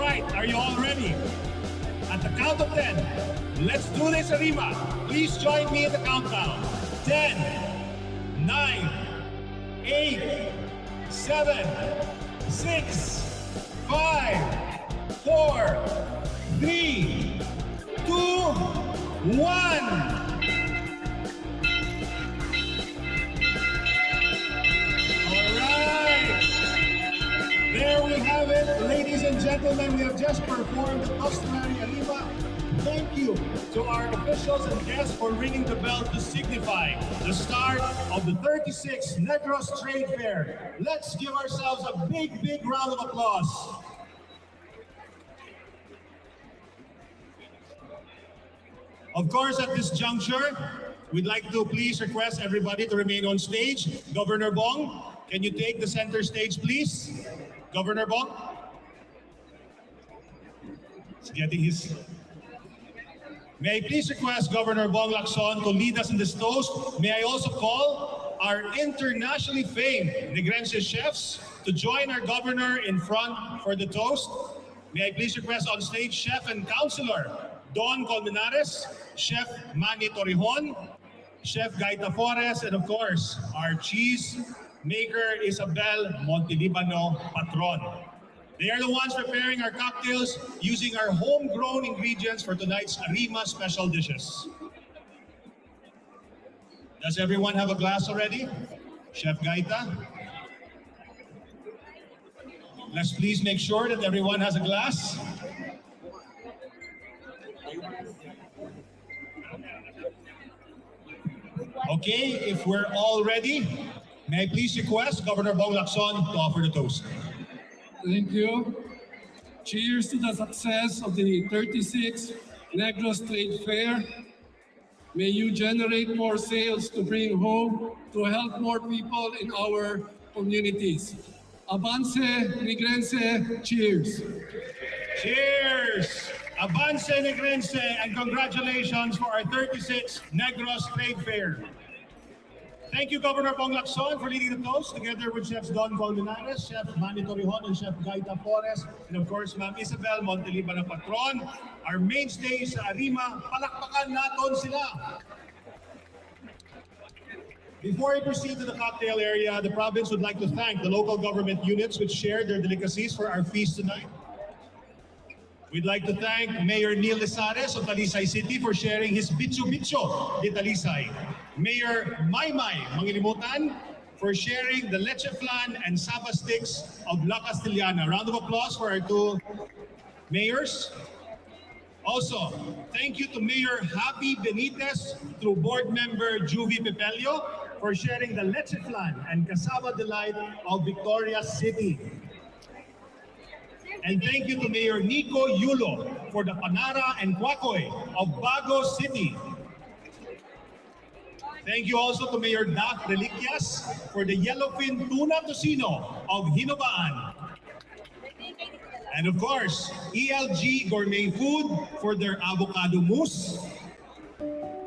right, are you all ready? At the count of 10, let's do this, Arima. Please join me in the countdown. 10, 9, 8, 7, 6, 5, 4, 3, 2, 1. There we have it, ladies and gentlemen. We have just performed the customary Arima. Thank you to our officials and guests for ringing the bell to signify the start of the 36th Negros Trade Fair. Let's give ourselves a big, big round of applause. Of course, at this juncture, we'd like to please request everybody to remain on stage. Governor Bong, can you take the center stage, please? Governor Bong? He's getting his... May I please request Governor Bong Lacson to lead us in this toast? May I also call our internationally famed Negrense chefs to join our governor in front for the toast? May I please request on stage Chef and Counselor Don Colmenares, Chef Manny Torrejon, Chef Gaita Flores, and of course, our cheese maker Isabel Montelibano Patron. They are the ones preparing our cocktails using our homegrown ingredients for tonight's Arima special dishes. Does everyone have a glass already? Chef Gaita? Let's please make sure that everyone has a glass. Okay, if we're all ready, may I please request Governor Bong Lacson to offer the toast. Thank you. Cheers to the success of the 36th Negros Trade Fair. May you generate more sales to bring home to help more people in our communities. Avance, Negrense, cheers. Cheers! Avance Negrense, and congratulations for our 36th Negros Trade Fair. Thank you, Governor Bong Lacson, for leading the toast, together with Chefs Don Colmenares, Chef Manny Torrejon, and Chef Gaita Flores, and of course, Ma'am Isabel Montelibano Patron, our mainstays sa Arima. Palakpakan natin sila! Before I proceed to the cocktail area, the province would like to thank the local government units which shared their delicacies for our feast tonight. We'd like to thank Mayor Neil Lizares of Talisay City for sharing his Bicho Bicho de Talisay. Mayor Maymay Mangilimutan for sharing the leche flan and saba sticks of La Castellana. Round of applause for our two mayors. Also, thank you to Mayor Happy Benitez through board member Juvie Pepelio for sharing the leche flan and cassava delight of Victoria City. And thank you to Mayor Nico Yulo for the Panara and Quacoy of Bago City. Thank you also to Mayor Dak Reliquias for the Yellowfin Tuna Tocino of Hinobaan. And of course, ELG Gourmet Food for their avocado mousse.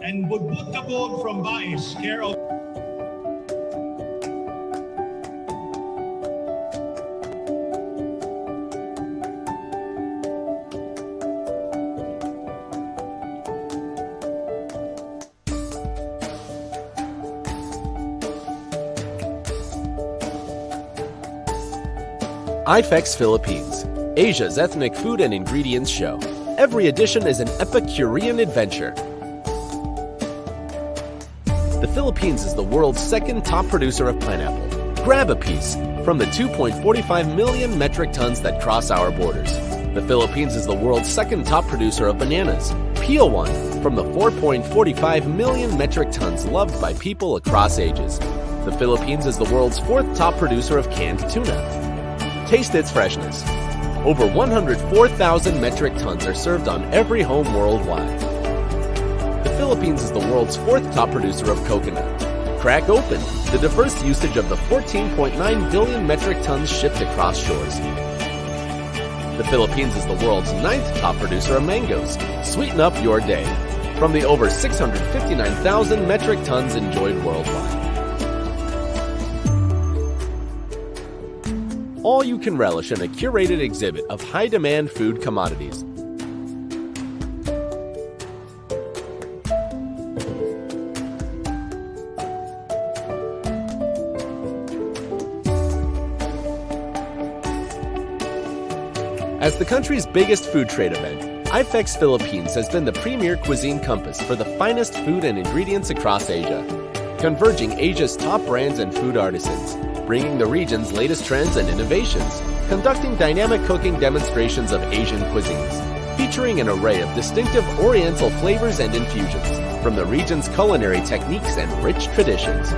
And Budbud Kabog from Baez, care of IFEX Philippines, Asia's ethnic food and ingredients show. Every edition is an Epicurean adventure. The Philippines is the world's second top producer of pineapple. Grab a piece from the 2.45 million metric tons that cross our borders. The Philippines is the world's second top producer of bananas. Peel one from the 4.45 million metric tons loved by people across ages. The Philippines is the world's fourth top producer of canned tuna. Taste its freshness. Over 104,000 metric tons are served on every home worldwide. The Philippines is the world's fourth top producer of coconut. Crack open the diverse usage of the 14.9 billion metric tons shipped across shores. The Philippines is the world's ninth top producer of mangoes. Sweeten up your day from the over 659,000 metric tons enjoyed worldwide. all you can relish in a curated exhibit of high-demand food commodities. As the country's biggest food trade event, IFEX Philippines has been the premier cuisine compass for the finest food and ingredients across Asia, converging Asia's top brands and food artisans, bringing the region's latest trends and innovations, conducting dynamic cooking demonstrations of Asian cuisines, featuring an array of distinctive Oriental flavors and infusions from the region's culinary techniques and rich traditions.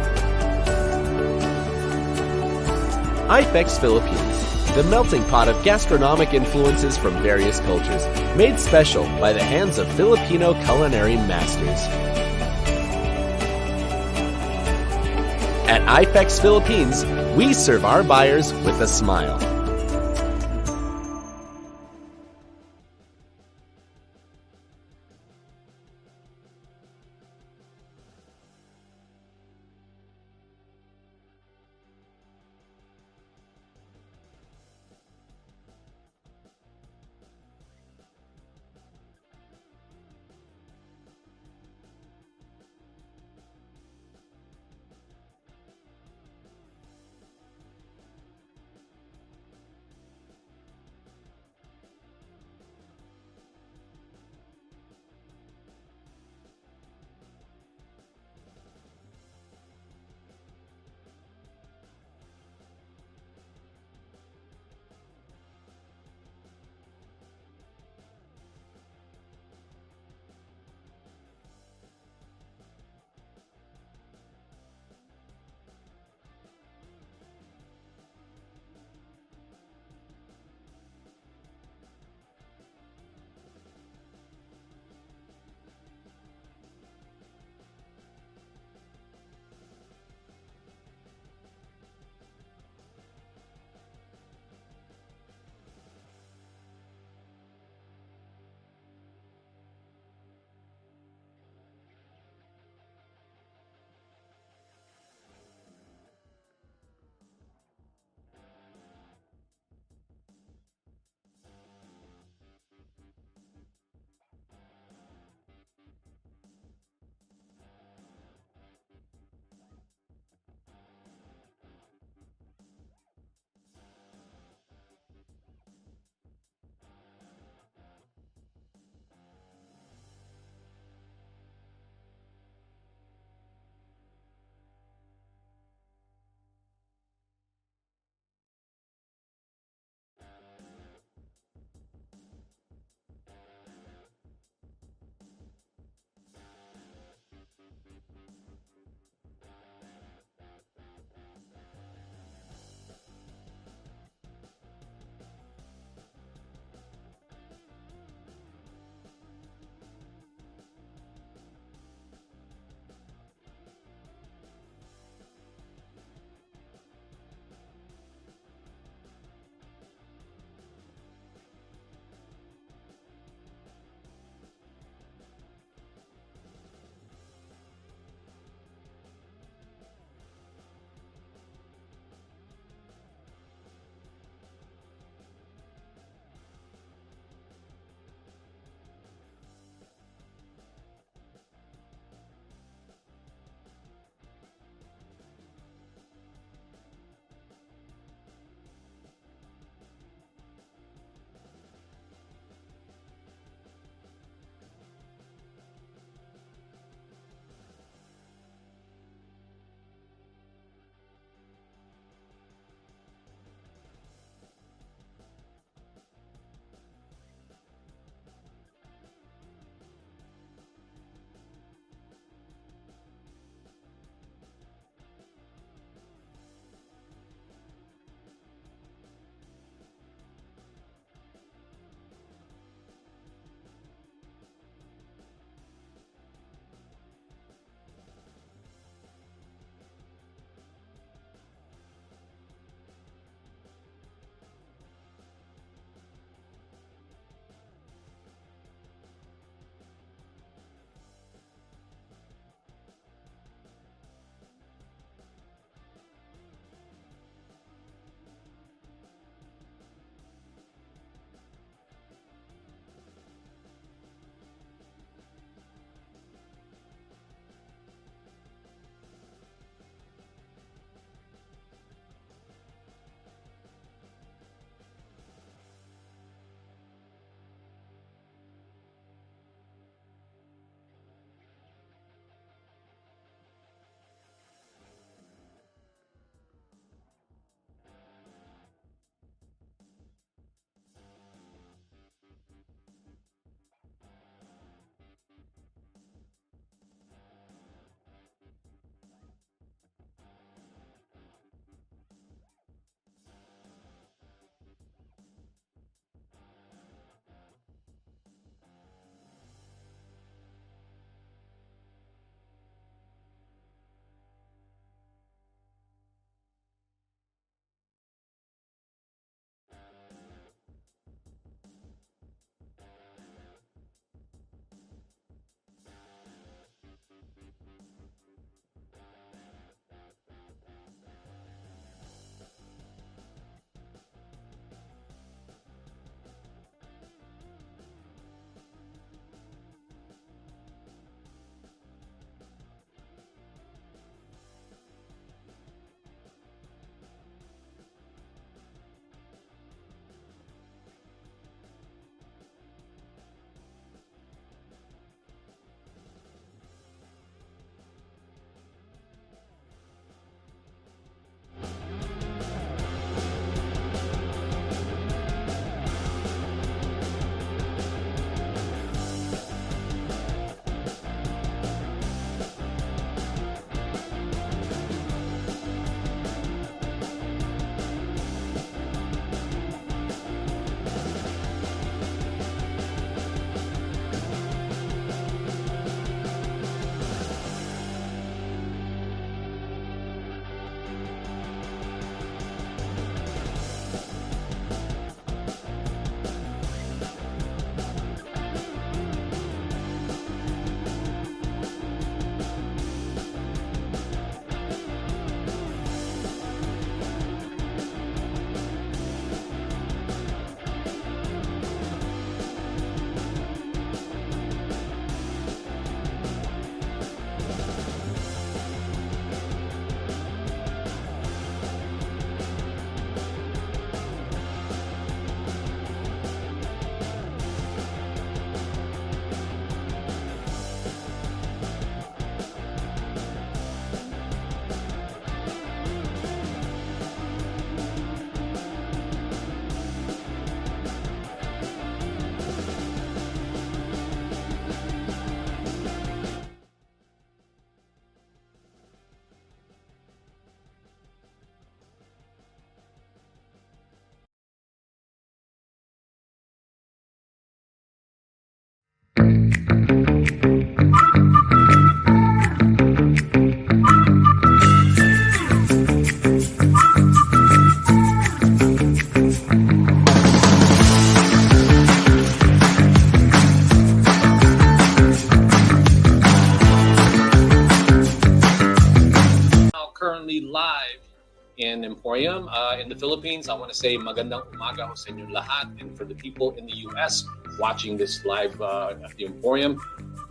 IFEX Philippines, the melting pot of gastronomic influences from various cultures, made special by the hands of Filipino culinary masters. At IFEX Philippines, we serve our buyers with a smile. Emporium. In the Philippines, I want to say magandang umaga ho sa inyong lahat. And for the people in the US watching this live at the Emporium,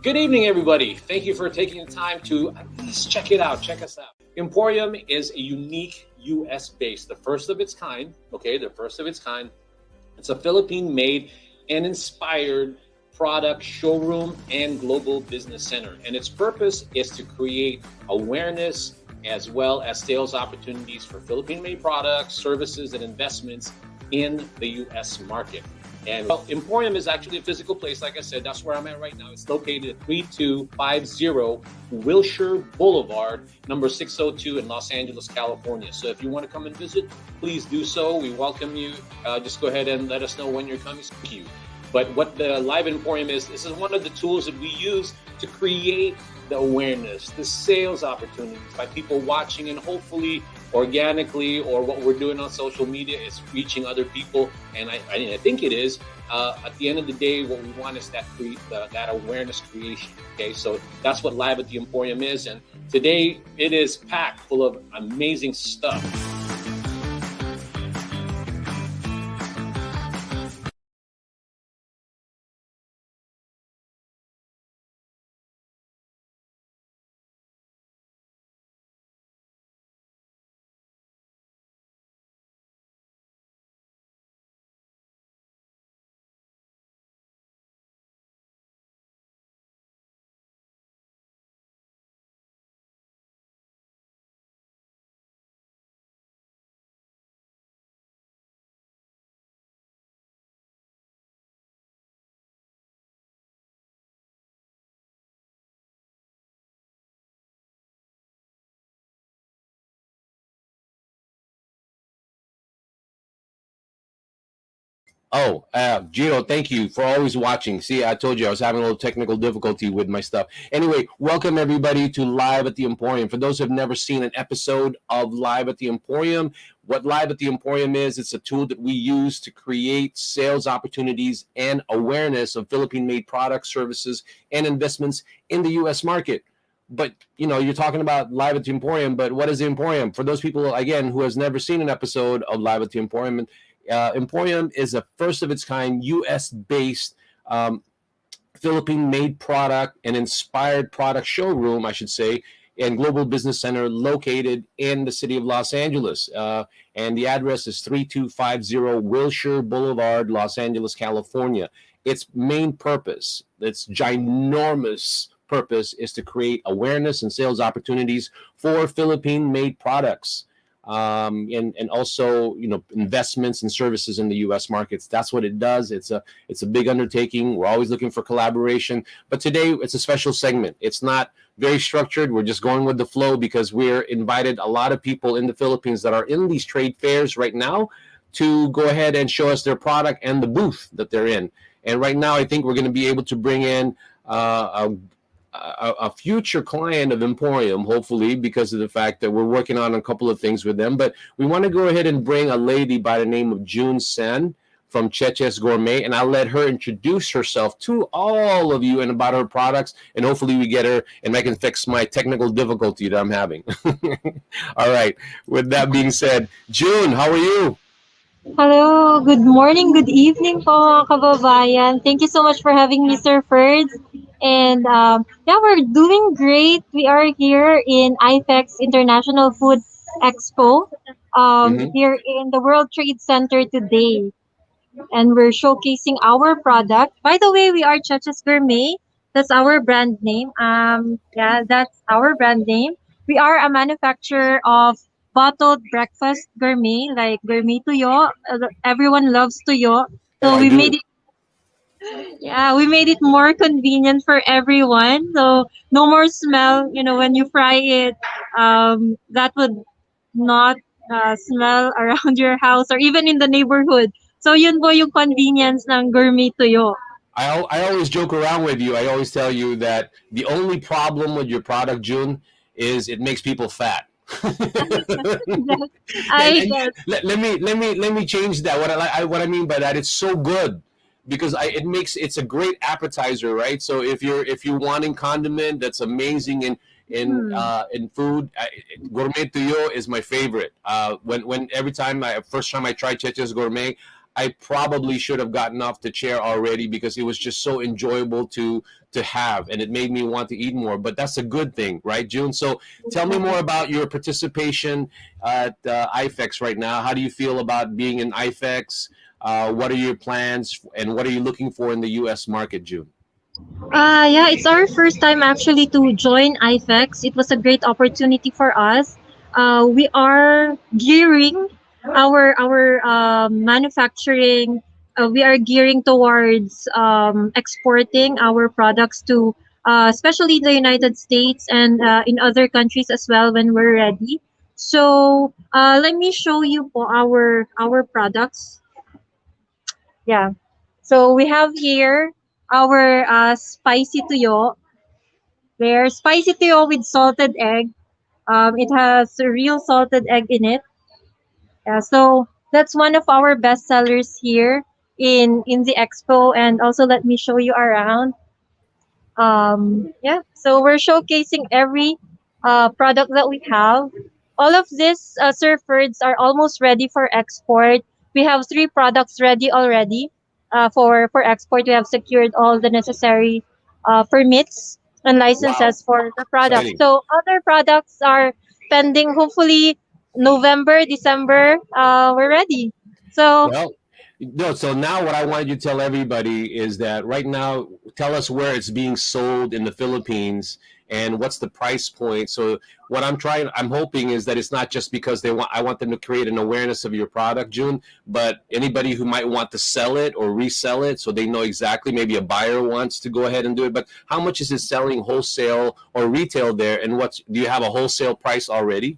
good evening, everybody. Thank you for taking the time to at least check it out. Check us out. Emporium is a unique US-based, the first of its kind. Okay, the first of its kind. It's a Philippine-made and inspired product showroom and global business center. And its purpose is to create awareness as well as sales opportunities for Philippine-made products, services, and investments in the US market. And Emporium is actually a physical place. Like I said, that's where I'm at right now. It's located at 3250 Wilshire Boulevard, number 602 in Los Angeles, California. So if you want to come and visit, please do so. We welcome you. Just go ahead and let us know when you're coming. Thank you. But what the Live Emporium is, this is one of the tools that we use to create the awareness, the sales opportunities by people watching, and hopefully organically, or what we're doing on social media is reaching other people. And I think it is. At the end of the day, what we want is that awareness creation. Okay, so that's what Live at the Emporium is. And today it is packed full of amazing stuff. Oh, Gio, thank you for always watching. See, I told you I was having a little technical difficulty with my stuff. Anyway, welcome everybody to Live at the Emporium. For those who have never seen an episode of Live at the Emporium, what Live at the Emporium is, it's a tool that we use to create sales opportunities and awareness of Philippine-made products, services, and investments in the U.S. market. But, you know, you're talking about Live at the Emporium, but what is the Emporium? For those people, again, who has never seen an episode of Live at the Emporium, Emporium is a first of its kind U.S.-based Philippine-made product and inspired product showroom, I should say, and global business center located in the city of Los Angeles. And the address is 3250 Wilshire Boulevard, Los Angeles, California. Its main purpose, its ginormous purpose, is to create awareness and sales opportunities for Philippine-made products. And also, you know, investments and services in the U.S. markets. That's what it does. It's a big undertaking. We're always looking for collaboration. But today, it's a special segment. It's not very structured. We're just going with the flow because we're invited a lot of people in the Philippines that are in these trade fairs right now to go ahead and show us their product and the booth that they're in. And right now, I think we're going to be able to bring in a future client of Emporium, hopefully, because of the fact that we're working on a couple of things with them. But we want to go ahead and bring a lady by the name of June Sen from Cheche's Gourmet, and I'll let her introduce herself to all of you and about her products, and hopefully we get her and I can fix my technical difficulty that I'm having. All right. With that being said, June, how are you? Hello, good morning, good evening po, kababayan. Thank you so much for having me, Sir Ferds. And yeah, we're doing great. We are here in IFEX International Food Expo here in the World Trade Center today. And we're showcasing our product. By the way, we are Cheche's Gourmet. That's our brand name. Yeah, that's our brand name. We are a manufacturer of bottled breakfast gourmet, like gourmet tuyo. Everyone loves tuyo. Oh, So I we do. made it, yeah, we made it more convenient for everyone. So no more smell, you know, when you fry it, that would not smell around your house or even in the neighborhood. So yun po yung convenience ng gourmet tuyo. I always joke around with you. I always tell you that the only problem with your product, June, is it makes people fat. I And guess. let me change that. What I mean by that, it's so good because it's a great appetizer, right? So if you're wanting condiment, that's amazing, and in food. Gourmet Tuyo is my favorite. When every time first time I tried Cheche's Gourmet, I probably should have gotten off the chair already because it was just so enjoyable to have, and it made me want to eat more. But that's a good thing, right, June? So tell me more about your participation at IFEX right now. How do you feel about being in IFEX? What are your plans, and what are you looking for in the U.S. market, June? Yeah, it's our first time actually to join IFEX. It was a great opportunity for us. We are gearing our manufacturing. We are gearing towards exporting our products to, especially the United States and in other countries as well when we're ready. So let me show you for our products. Yeah. So we have here our spicy tuyo. They're spicy tuyo with salted egg. It has a real salted egg in it. So that's one of our best sellers here in the expo. And also let me show you around. Yeah, so we're showcasing every product that we have. All of these surfers are almost ready for export. We have three products ready already for export. We have secured all the necessary permits and Wow, licenses for the products. exciting. So other products are pending. Hopefully, November, December, we're ready. So Well, no, so now what I wanted you to tell everybody is that right now, tell us where it's being sold in the Philippines and what's the price point. So what I'm hoping is that it's not just because I want them to create an awareness of your product, June, but anybody who might want to sell it or resell it so they know exactly, maybe a buyer wants to go ahead and do it. But how much is it selling wholesale or retail there? And do you have a wholesale price already?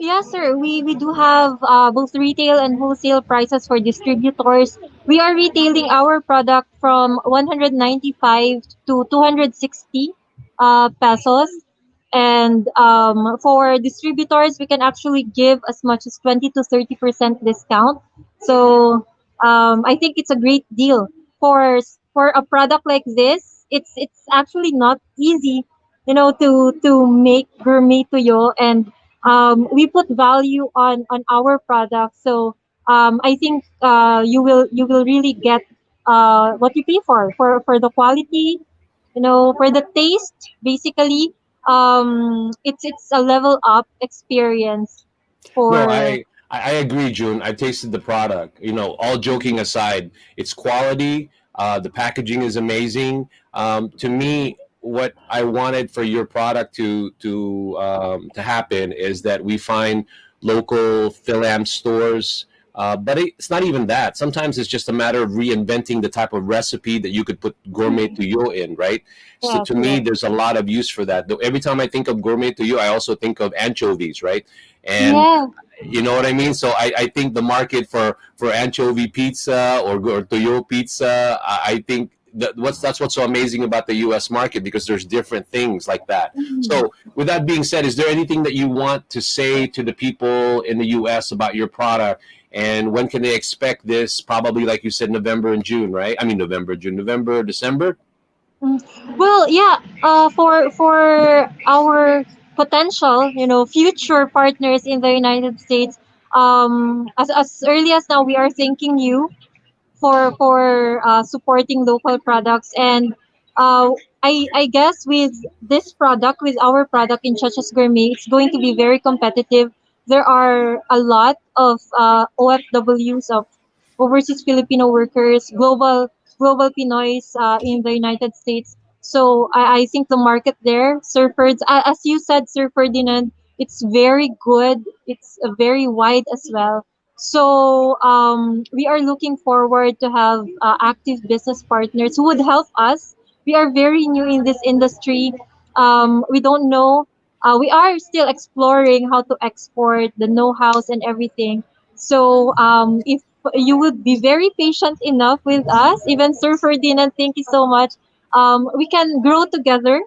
yes, sir. We do have both retail and wholesale prices for distributors. We are retailing our product from 195 to 260 pesos. And for distributors, we can actually give as much as 20 to 30% discount. So I think it's a great deal for a product like this. It's actually not easy, to make gourmet tuyo, and we put value on our product. So I think you will really get what you pay for the quality, for the taste. Basically, it's a level up experience No, for. I agree, June. I tasted the product. All joking aside, it's quality. The packaging is amazing. To me, what I wanted for your product to happen is that we find local Philam stores. But it's not even that. Sometimes it's just a matter of reinventing the type of recipe that you could put gourmet tuyo in, right? So Yeah, to me, correct. there's a lot of use for that. Though every time I think of gourmet tuyo, I also think of anchovies, right? And Yeah. you know what I mean? So I think the market for anchovy pizza or toyo pizza, I think that's what's so amazing about the U.S. market, because there's different things like that. Mhm. So with that being said, is there anything that you want to say to the people in the U.S. about your product, and when can they expect this? Probably, like you said, November and June, right? I mean, November, June, November, December. Well, yeah. For our potential, future partners in the United States, as early as now, we are thanking you for supporting local products. And I guess with this product, with our product in Chachas Gourmet, it's going to be very competitive. There are a lot of OFWs, of overseas Filipino workers, global Pinoys in the United States. So I think the market there, Sir Ferds, as you said, Sir Ferdinand, it's very good. It's very wide as well. So we are looking forward to have active business partners who would help us. We are very new in this industry. We don't know. We are still exploring how to export the know-hows and everything. So if you would be very patient enough with us, even Sir Ferdinand, thank you so much. We can grow together,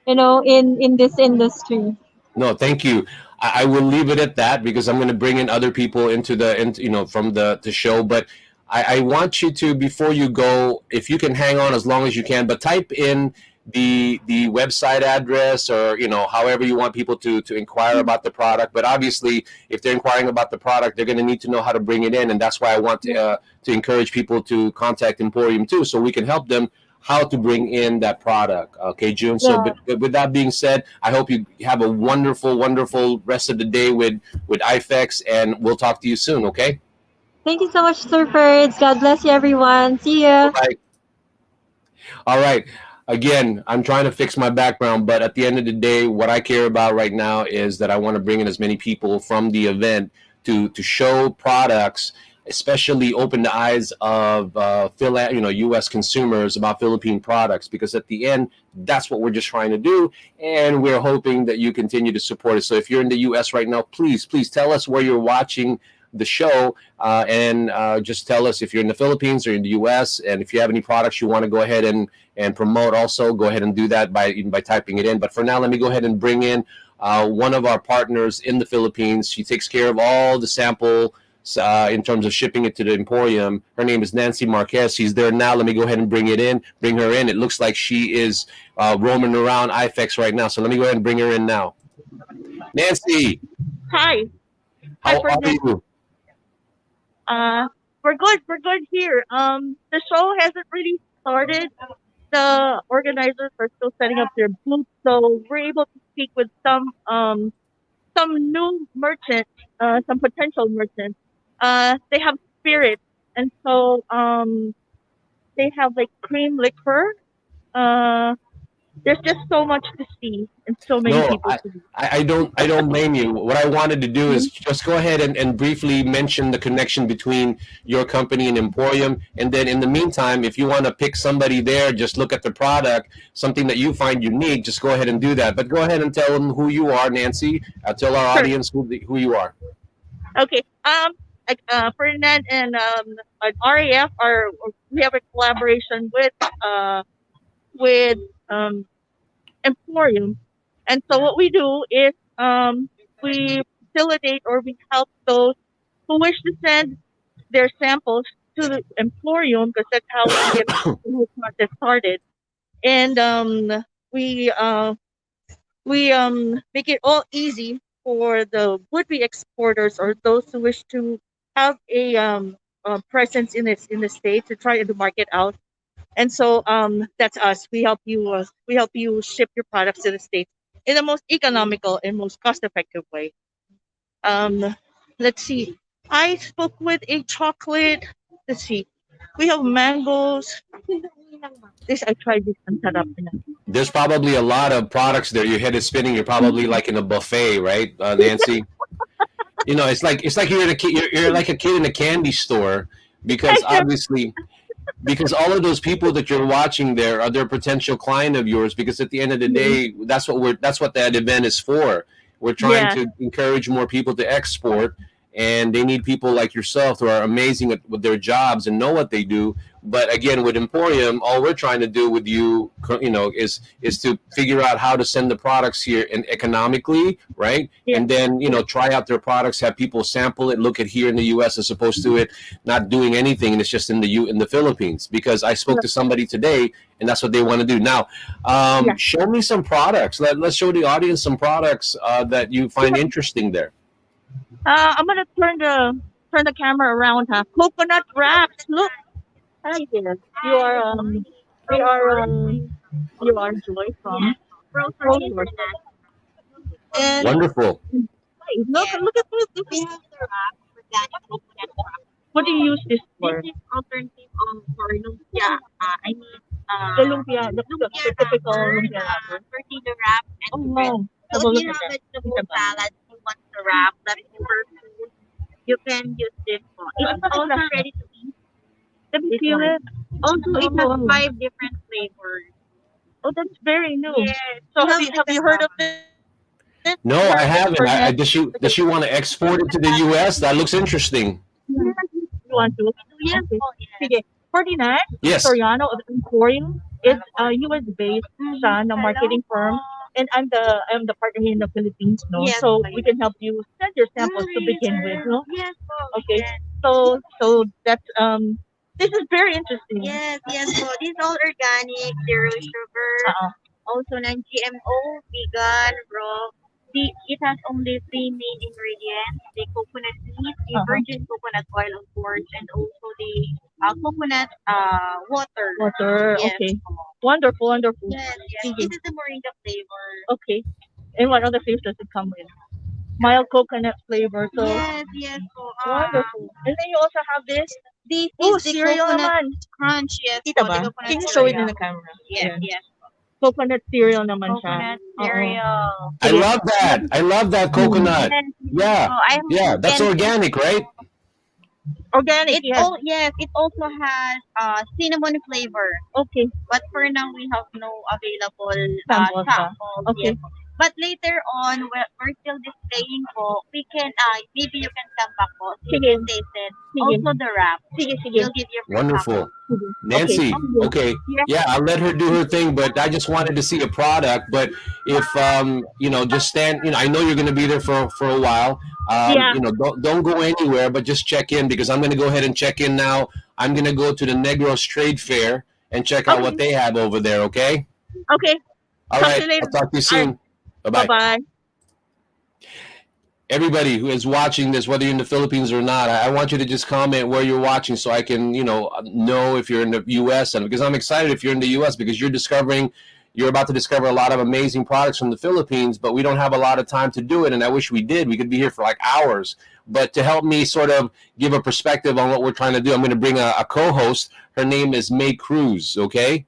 in this industry. No, thank you. I will leave it at that because I'm going to bring in other people from the show. But I want you to, before you go, if you can hang on as long as you can, but type in the website address, or however you want people to inquire about the product. But obviously, if they're inquiring about the product, they're going to need to know how to bring it in, and that's why I want to encourage people to contact Emporium too, so we can help them how to bring in that product. Okay, June. So, Yeah. but with that being said, I hope you have a wonderful, wonderful rest of the day with IFEX, and we'll talk to you soon. Okay. Thank you so much, Sir Ferds. God bless you, everyone. See ya. Bye. All right. Again, I'm trying to fix my background, but at the end of the day, what I care about right now is that I want to bring in as many people from the event to show products, especially open the eyes of U.S. consumers about Philippine products, because at the end, that's what we're just trying to do, and we're hoping that you continue to support us. So if you're in the U.S. right now, please tell us where you're watching the show, and just tell us if you're in the Philippines or in the U.S. And if you have any products you want to go ahead and promote, also go ahead and do that by typing it in. But for now, let me go ahead and bring in one of our partners in the Philippines. She takes care of all the sample in terms of shipping it to the Emporium. Her name is Nancy Marquez. She's there now. Let me go ahead and bring her in. It looks like she is roaming around IFEX right now. So let me go ahead and bring her in now. Nancy, Hi. Hi, how are Ferdinand. you? We're good. We're good here. The show hasn't really started. The organizers are still setting up their booth, so we're able to speak with some new merchants, some potential merchants. They have spirits, and so they have like cream liquor. Uh, there's just so much to see and so many No, people to meet. I don't blame you. What I wanted to do is Mhm. just go ahead and briefly mention the connection between your company and Emporium. And then in the meantime, if you want to pick somebody there, just look at the product, something that you find unique, just go ahead and do that. But go ahead and tell them who you are, Nancy. Tell our Sure. audience who you are. Okay. Ferdinand and RAF are we have a collaboration with um Emporium, and so what we do is we facilitate or we help those who wish to send their samples to the Emporium, because that's how we get the whole process started, and we uh, we make it all easy for the would-be exporters or those who wish to have a presence in the state to try to market out. And so that's us. We help you ship your products to the states in the most economical and most cost-effective way. Um, let's see. I spoke with a chocolate. Let's see. We have mangoes. This I tried this and set up. There's probably a lot of products there. Your head is spinning. You're probably like in a buffet, right, Nancy? It's like you're like a kid in a candy store, because obviously, because all of those people that you're watching there are their potential client of yours, because at the end of the day, that's what that event is for. We're trying Yeah. to encourage more people to export, and they need people like yourself who are amazing with their jobs and know what they do. But again, with Emporium, all we're trying to do with you, is to figure out how to send the products here and economically, right? Yeah. And then try out their products, have people sample it, look at here in the U.S. as opposed to it not doing anything, and it's just in the Philippines. Because I spoke to somebody today, and that's what they want to do. Now, Yeah. show me some products. Let's show the audience some products that you find interesting there. I'm gonna turn the camera around. Huh? Coconut wraps. Look. Hi there. You are you are Joy from Rose. And Wonderful. look at this. What do you use this for? This is alternative for lumpia. I mean, The lumpia, the typical lumpia wrapper. tortilla wrap Oh and bread. wow. So Have a if look you at have that. vegetable Kita ba? salad, you want to wrap leftover food, you can use this one. It's also ready to eat. Let me This feel one. it. Also, it has Oh, 5 different flavors. oh, that's very new. Yes. So You have you heard of this? Have No, you heard I of this, haven't. Ferdinand? Does she want to export it to the U.S.? That looks interesting. You want to? Yes, Okay. oh, yes. Sige. Ferdinand Yes. Soriano of Emporium is a US-based siya na marketing firm. And I'm the partner here in the Philippines, no? Yes, So ma'am. we can help you send your samples to begin with, no? Yes, po. Okay. Yes. So that's This is very interesting. Yes, yes po. This is all organic, zero sugar, Uh-uh. also non-GMO, vegan, raw. It has only three main ingredients: the coconut meat, the Uh-huh. virgin coconut oil, of course, and also the coconut water. Water. Yes. Okay. Wonderful, wonderful. Yes, yes. Sige. This is the moringa flavor. Okay. And what other flavors does it come with? Mild coconut flavor. So Yes, yes po. wonderful. And then you also have this. This Oh, is the cereal coconut naman. crunch. Yes Kita po, the ba? coconut Can you show it in cereal. the camera? Yes, Ayan. yes. Coconut cereal naman siya. Coconut Oo. cereal. I Sige. love that. I love that coconut. Yes, Yeah. so I hope Yeah, you that's can. organic, right? Organic, It yes. all yes, it also has cinnamon flavor. Okay. But for now, we have no available Samples ba? samples. Okay. Yes. But later on, we're still displaying po. We can, maybe you can come back po. So you Sige. can taste it. Sige. Also the wrap. Sige, sige. We'll give you free Wonderful. sample. Sige. Okay. Nancy, okay. Yes. Yeah, I'll let her do her thing, but I just wanted to see a product. But if just stand, I know you're going to be there for a while. Yeah. Don't go anywhere, but just check in because I'm going to go ahead and check in now. I'm going to go to the Negros Trade Fair and check out what Okay. they have over there, okay? Okay. All Talk right. to you later. I'll talk to you All right. soon. Bye-bye. Bye-bye. Everybody who is watching this, whether you're in the Philippines or not, I want you to just comment where you're watching so I can, know if you're in the U.S. And because I'm excited if you're in the U.S. because you're about to discover a lot of amazing products from the Philippines, but we don't have a lot of time to do it. And I wish we did. We could be here for like hours. But to help me sort of give a perspective on what we're trying to do, I'm going to bring a co-host. Her name is May Cruz. Okay.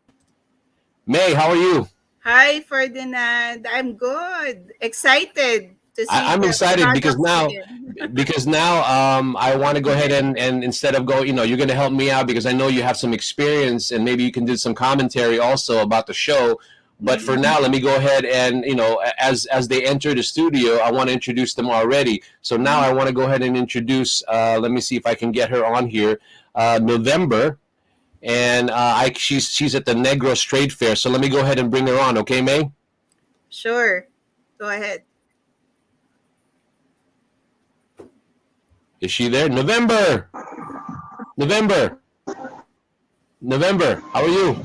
May, how are you? Hi, Ferdinand. I'm good. Excited to see I'm the excited because products now, again. I want to go ahead and instead of you're going to help me out because I know you have some experience and maybe you can do some commentary also about the show. But for now, let me go ahead and as they enter the studio, I want to introduce them already. So now I want to go ahead and introduce. Let me see if I can get her on here. November, and she's at the Negros Trade Fair. So let me go ahead and bring her on. Okay, May? Sure. Go ahead. Is she there? November. November. November. How are you?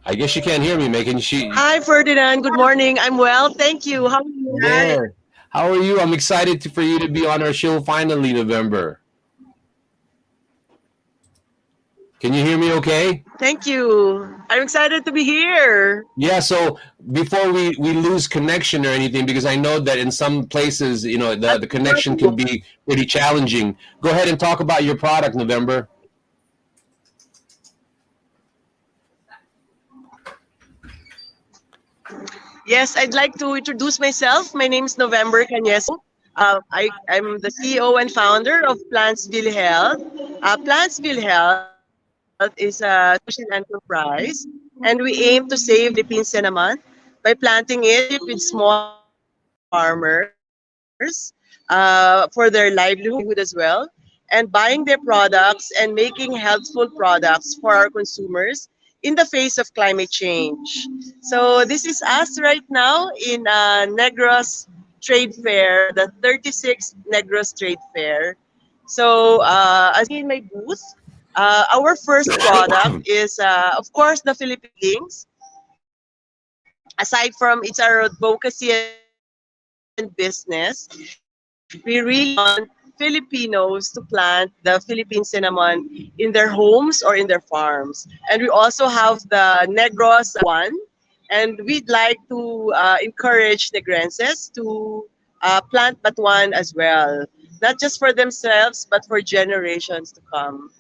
I guess she can't hear me, Megan. Hi, Ferdinand. Good morning. I'm well. Thank you. How are you? There. How are you? I'm excited for you to be on our show finally, November. Can you hear me okay? Thank you. I'm excited to be here. Yeah, so before we lose connection or anything, because I know that in some places, the connection can be pretty challenging. Go ahead and talk about your product, November. Yes, I'd like to introduce myself. My name is November Canyeso. I'm the CEO and founder of Plantsville Health. Plantsville Health is a social enterprise, and we aim to save Philippine cinnamon by planting it with small farmers for their livelihood as well, and buying their products and making healthful products for our consumers in the face of climate change. So this is us right now in Negros Trade Fair, the 36th Negros Trade Fair. So as in my booth, our first product is, of course, the Philippines. Aside from it's our advocacy and business, we really want Filipinos to plant the Philippine cinnamon in their homes or in their farms. And we also have the Negros one, and we'd like to encourage Negrenses to plant Batuan as well, not just for themselves, but for generations to come.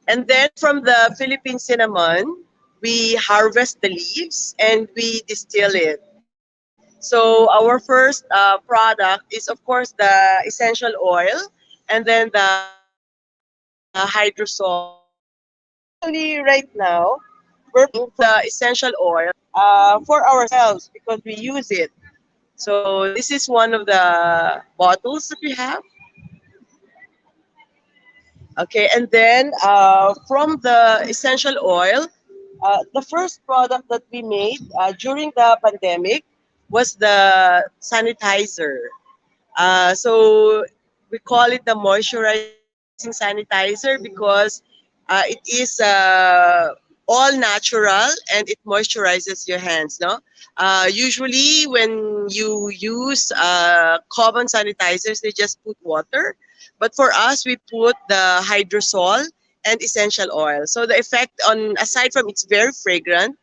And then from the Philippine cinnamon, we harvest the leaves and we distill it. So our first product is, of course, the essential oil, and then the hydrosol. Actually, right now, we're planting the essential oil for ourselves because we use it. So this is one of the bottles that we have. Okay, and then from the essential oil, the first product that we made during the pandemic was the sanitizer. So we call it the moisturizing sanitizer. Sanitizer because it is all natural and it moisturizes your hands. No, usually when you use common sanitizers, they just put water, but for us we put the hydrosol and essential oil. So the effect on aside from it's very fragrant,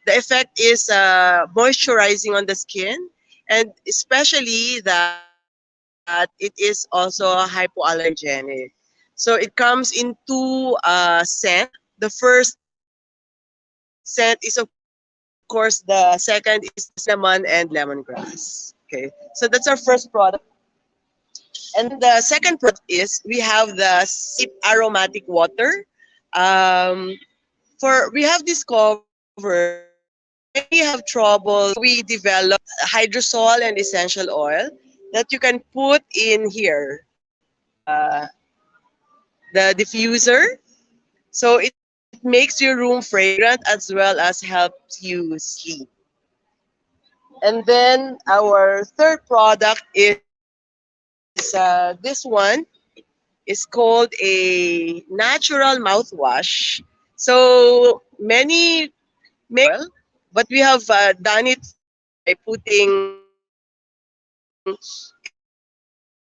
the effect is moisturizing on the skin, and especially that it is also hypoallergenic. So it comes in two scent. The first scent is of course the second is the cinnamon and lemongrass. Okay, so that's our first product. And then the second product is we have the sip aromatic water. For we have discovered when you have trouble, we develop hydrosol and essential oil that you can put in here, the diffuser. So it makes your room fragrant as well as helps you sleep. And then our third product is this one is called a natural mouthwash. So many make oil, but we have done it first by putting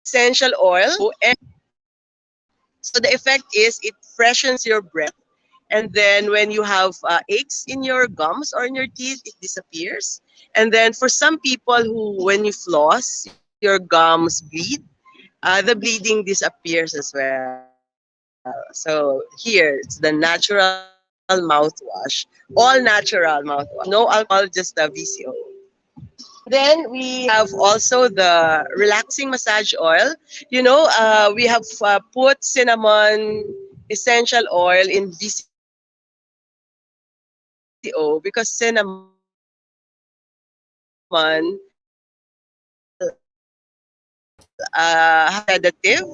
essential oil and so the effect is it freshens your breath. And then when you have aches in your gums or in your teeth, it disappears. And then for some people who, when you floss, your gums bleed, the bleeding disappears as well. So here, it's the natural mouthwash, all natural mouthwash, no alcohol, just the VCO. Then we have also the relaxing massage oil. We have put cinnamon essential oil in VCO because cinnamon has a sedative,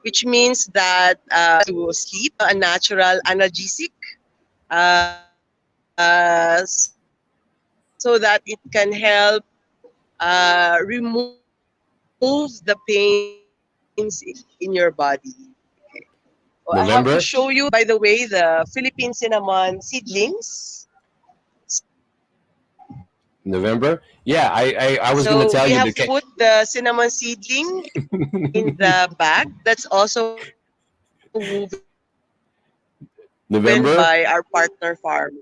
which means that to sleep, a natural analgesic, so that it can help remove the pains in your body. I have to show you, by the way, the Philippine November, cinnamon seedlings. November. Yeah, I was going to So tell we you have the ca- put the cinnamon seedling in the bag that's also woven by our partner farmer.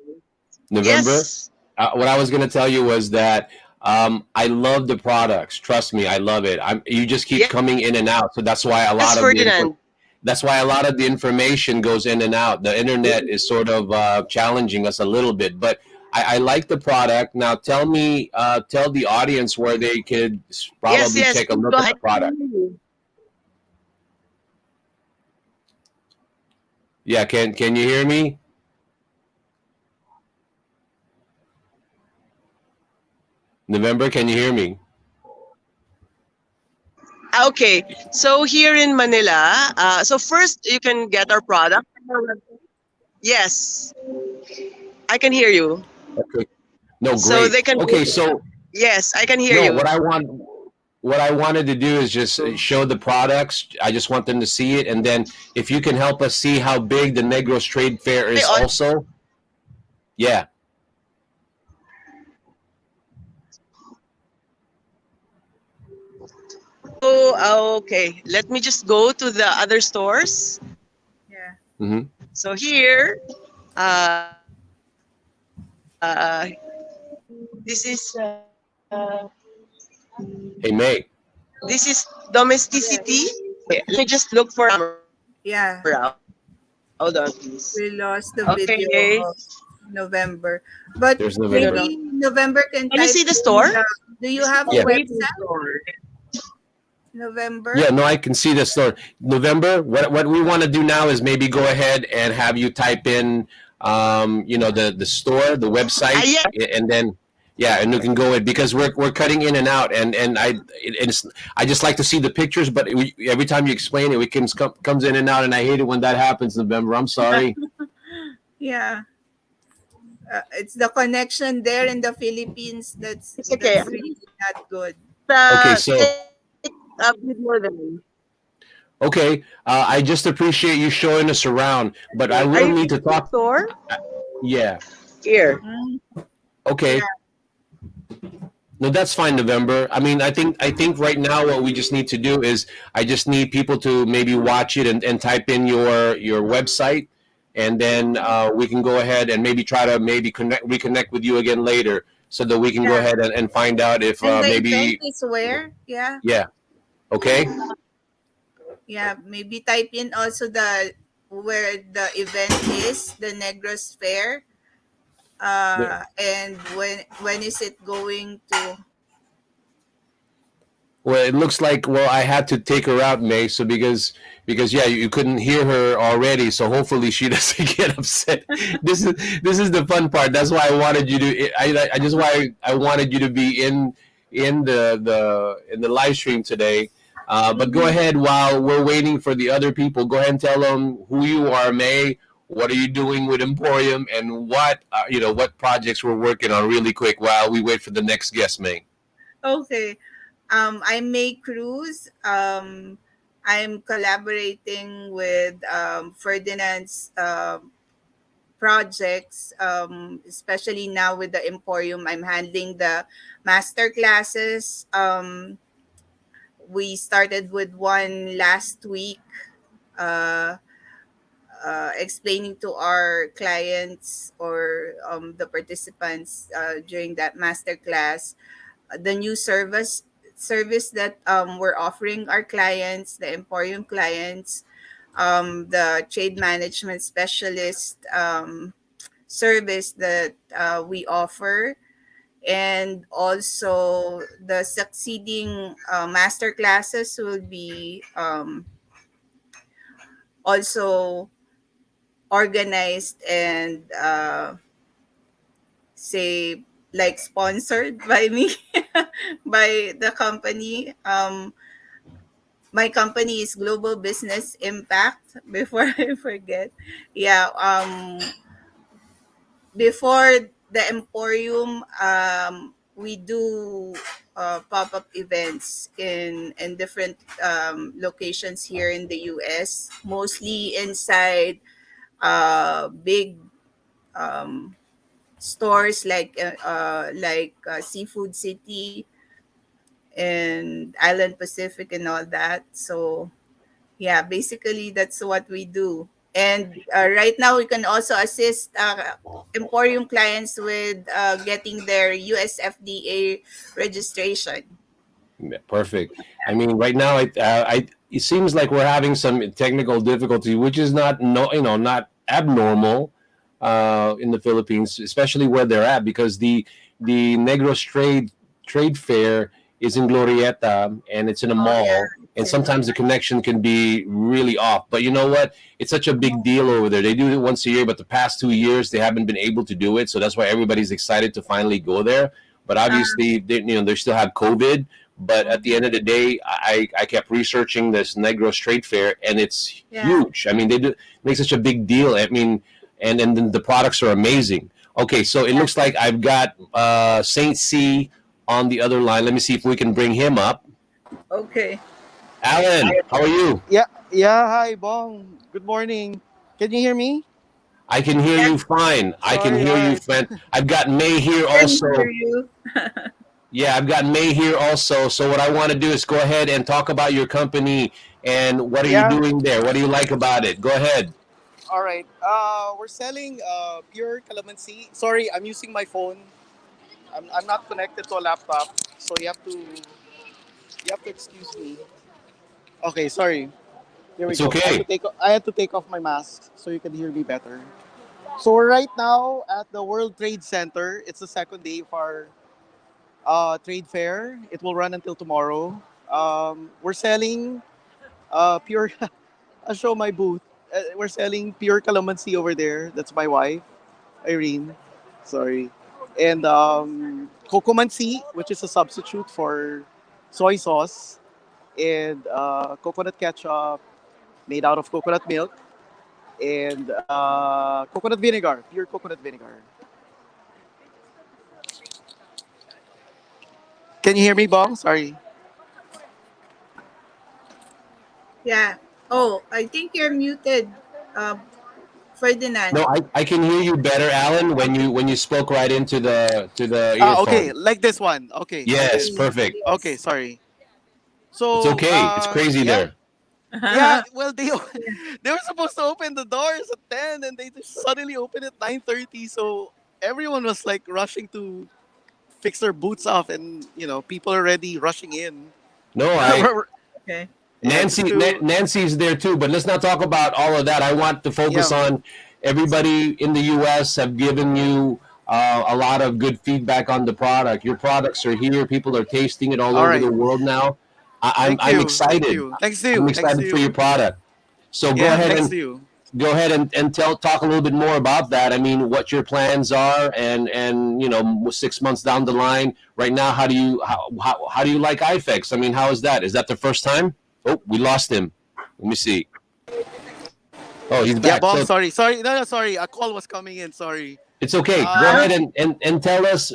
November, Yes. November. What I was going to tell you was that I love the products. Trust me, I love it. You just keep coming in and out, so Yes, Ferdinand. that's why a lot of the information goes in and out. The internet is sort of challenging us a little bit, but I like the product. Now, tell the audience where they could Yes, probably yes. take a Please look go at the ahead. product. Yeah, can you hear me? November, can you hear me? Okay. So here in Manila, so first you can get our product. Yes, I can hear you. Okay. No, So great. they can. Okay, so Yes, I can hear no, you. what I wanted to do is just show the products. I just want them to see it, and then if you can help us see how big the Negros Trade Fair is, On. also. Yeah. So okay, let me just go to the other stores. Yeah. Hmm. So here, this is Hey, May. this is domesticity. Okay, let me just look for Yeah. Hold on, please. We lost the video Okay. of November. But There's No, no, November. no. maybe November can Can you type see the in, store? do you have a Yeah. website, Yeah, November? no, I can see the store. November. What we want to do now is maybe go ahead and have you type in, the store, the website, Yeah. and then yeah, and you can go in because we're cutting in and out, and I just like to see the pictures, but every time you explain it, comes in and out, and I hate it when that happens. November. I'm sorry. Yeah. It's the connection there in the Philippines It's okay. that's really not good. Okay, so Take a bit more than me. Okay, I just appreciate you showing us around, but I Are will you need to next talk. door? Yeah. Here. Mm, yeah. Okay. No, that's fine, November. I mean, I think right now what we just need to do is I just need people to maybe watch it and type in your website, and then we can go ahead and maybe try to maybe reconnect with you again later so that we can go Yeah. ahead and find out if And the event maybe is where? Yeah. yeah. Okay. Yeah. Maybe type in also the where the event is, the Negros Fair. And when is it going to? Well, it looks like I had to take her out, May. So because yeah, you couldn't hear her already. So hopefully she doesn't get upset. This is the fun part. That's why I wanted you to. I just why I wanted you to be in the live stream today. But go Mhm. ahead while we're waiting for the other people. Go ahead and tell them who you are, May. What are you doing with Emporium, and what projects we're working on, really quick, while we wait for the next guest, May. Okay. I'm May Cruz. I'm collaborating with Ferdinand's projects, especially now with the Emporium. I'm handling the master classes. We started with one last week, uh, explaining to our clients or the participants during that master class the new service that we're offering our clients, the Emporium clients, the trade management specialist service that we offer, and also the succeeding master classes will be also organized and say like sponsored by me by the company. My company is Global Business Impact. Before I forget, yeah. Before the Emporium, we do pop-up events in different locations here in the U.S. Mostly inside big um, stores like Seafood City and Island Pacific and all that. So yeah, basically that's what we do. And right now we can also assist Emporium clients with getting their US FDA registration. Yeah, perfect. I mean, right now, it seems like we're having some technical difficulty, which is not no, not abnormal in the Philippines, especially where they're at, because the Negros trade fair is in Glorieta and it's in a Oh yeah, mall, and it's in sometimes the connection can be really off. But you know what? It's such a big deal over there. They do it once a year, but the past 2 years they haven't been able to do it, so that's why everybody's excited to finally go there. But obviously, they still have COVID, but at the end of the day, I kept researching this Negros trade fair, and it's yeah. huge. I mean, they do make such a big deal. I mean, and then the products are amazing. Okay, so it looks like I've got Saint C on the other line. Let me see if we can bring him up. Okay. Alan, how are you? Yeah, yeah. Hi, Bong. Good morning. Can you hear me? I can hear Yes, you fine. I can Sorry. hear All you, right. friend. I've got May here I can hear also. you. Yeah, I've got May here also. So what I want to do is go ahead and talk about your company and what are you Yeah. doing there? What do you like about it? Go ahead. All right. We're selling pure calamansi. Sorry, I'm using my phone. I'm not connected to a laptop, so you have to excuse me. Okay. Sorry. Here we It's go. okay. I had to take off my mask so you can hear me better. So we're right now at the World Trade Center. It's the second day of our trade fair. It will run until tomorrow. We're selling pure. I'll show my booth. We're selling pure calamansi over there. That's my wife, Irene. Sorry. And cocomansi, which is a substitute for soy sauce, and coconut ketchup made out of coconut milk, and coconut vinegar, pure coconut vinegar. Can you hear me, Bong? Sorry. Yeah. Oh, I think you're muted, Ferdinand. No, I can hear you better, Alan, when you spoke right into the Okay, earphone. like this one. Okay, like Yes, this. perfect. Okay, Yes. sorry. It's So, okay. It's crazy yeah, there. yeah. Well, they they were supposed to open the doors at 10, and they just suddenly opened at 9:30. So everyone was like rushing to fix their boots off, and people are already rushing in. No, I Okay. Yeah, just to Nancy's there too, but let's not talk about all of that. I want to focus yeah. on everybody in the U.S. have given you a lot of good feedback on the product. Your products are here. People are tasting it all All over right. the world now. Thank I'm you. Thank excited. you. Thanks to I'm you. Thanks to excited for your you. product. So Yeah. Thanks to you. go ahead and talk a little bit more about that. I mean, what your plans are, and 6 months down the line, right now, how do you like IFEX? I mean, how is that? Is that the first time? Oh, we lost him. Let me see. Oh, he's Yeah, back. Bob. So Sorry. Sorry. No, no. Sorry. A call was coming in. Sorry. it's okay. Go Uh, ahead and tell us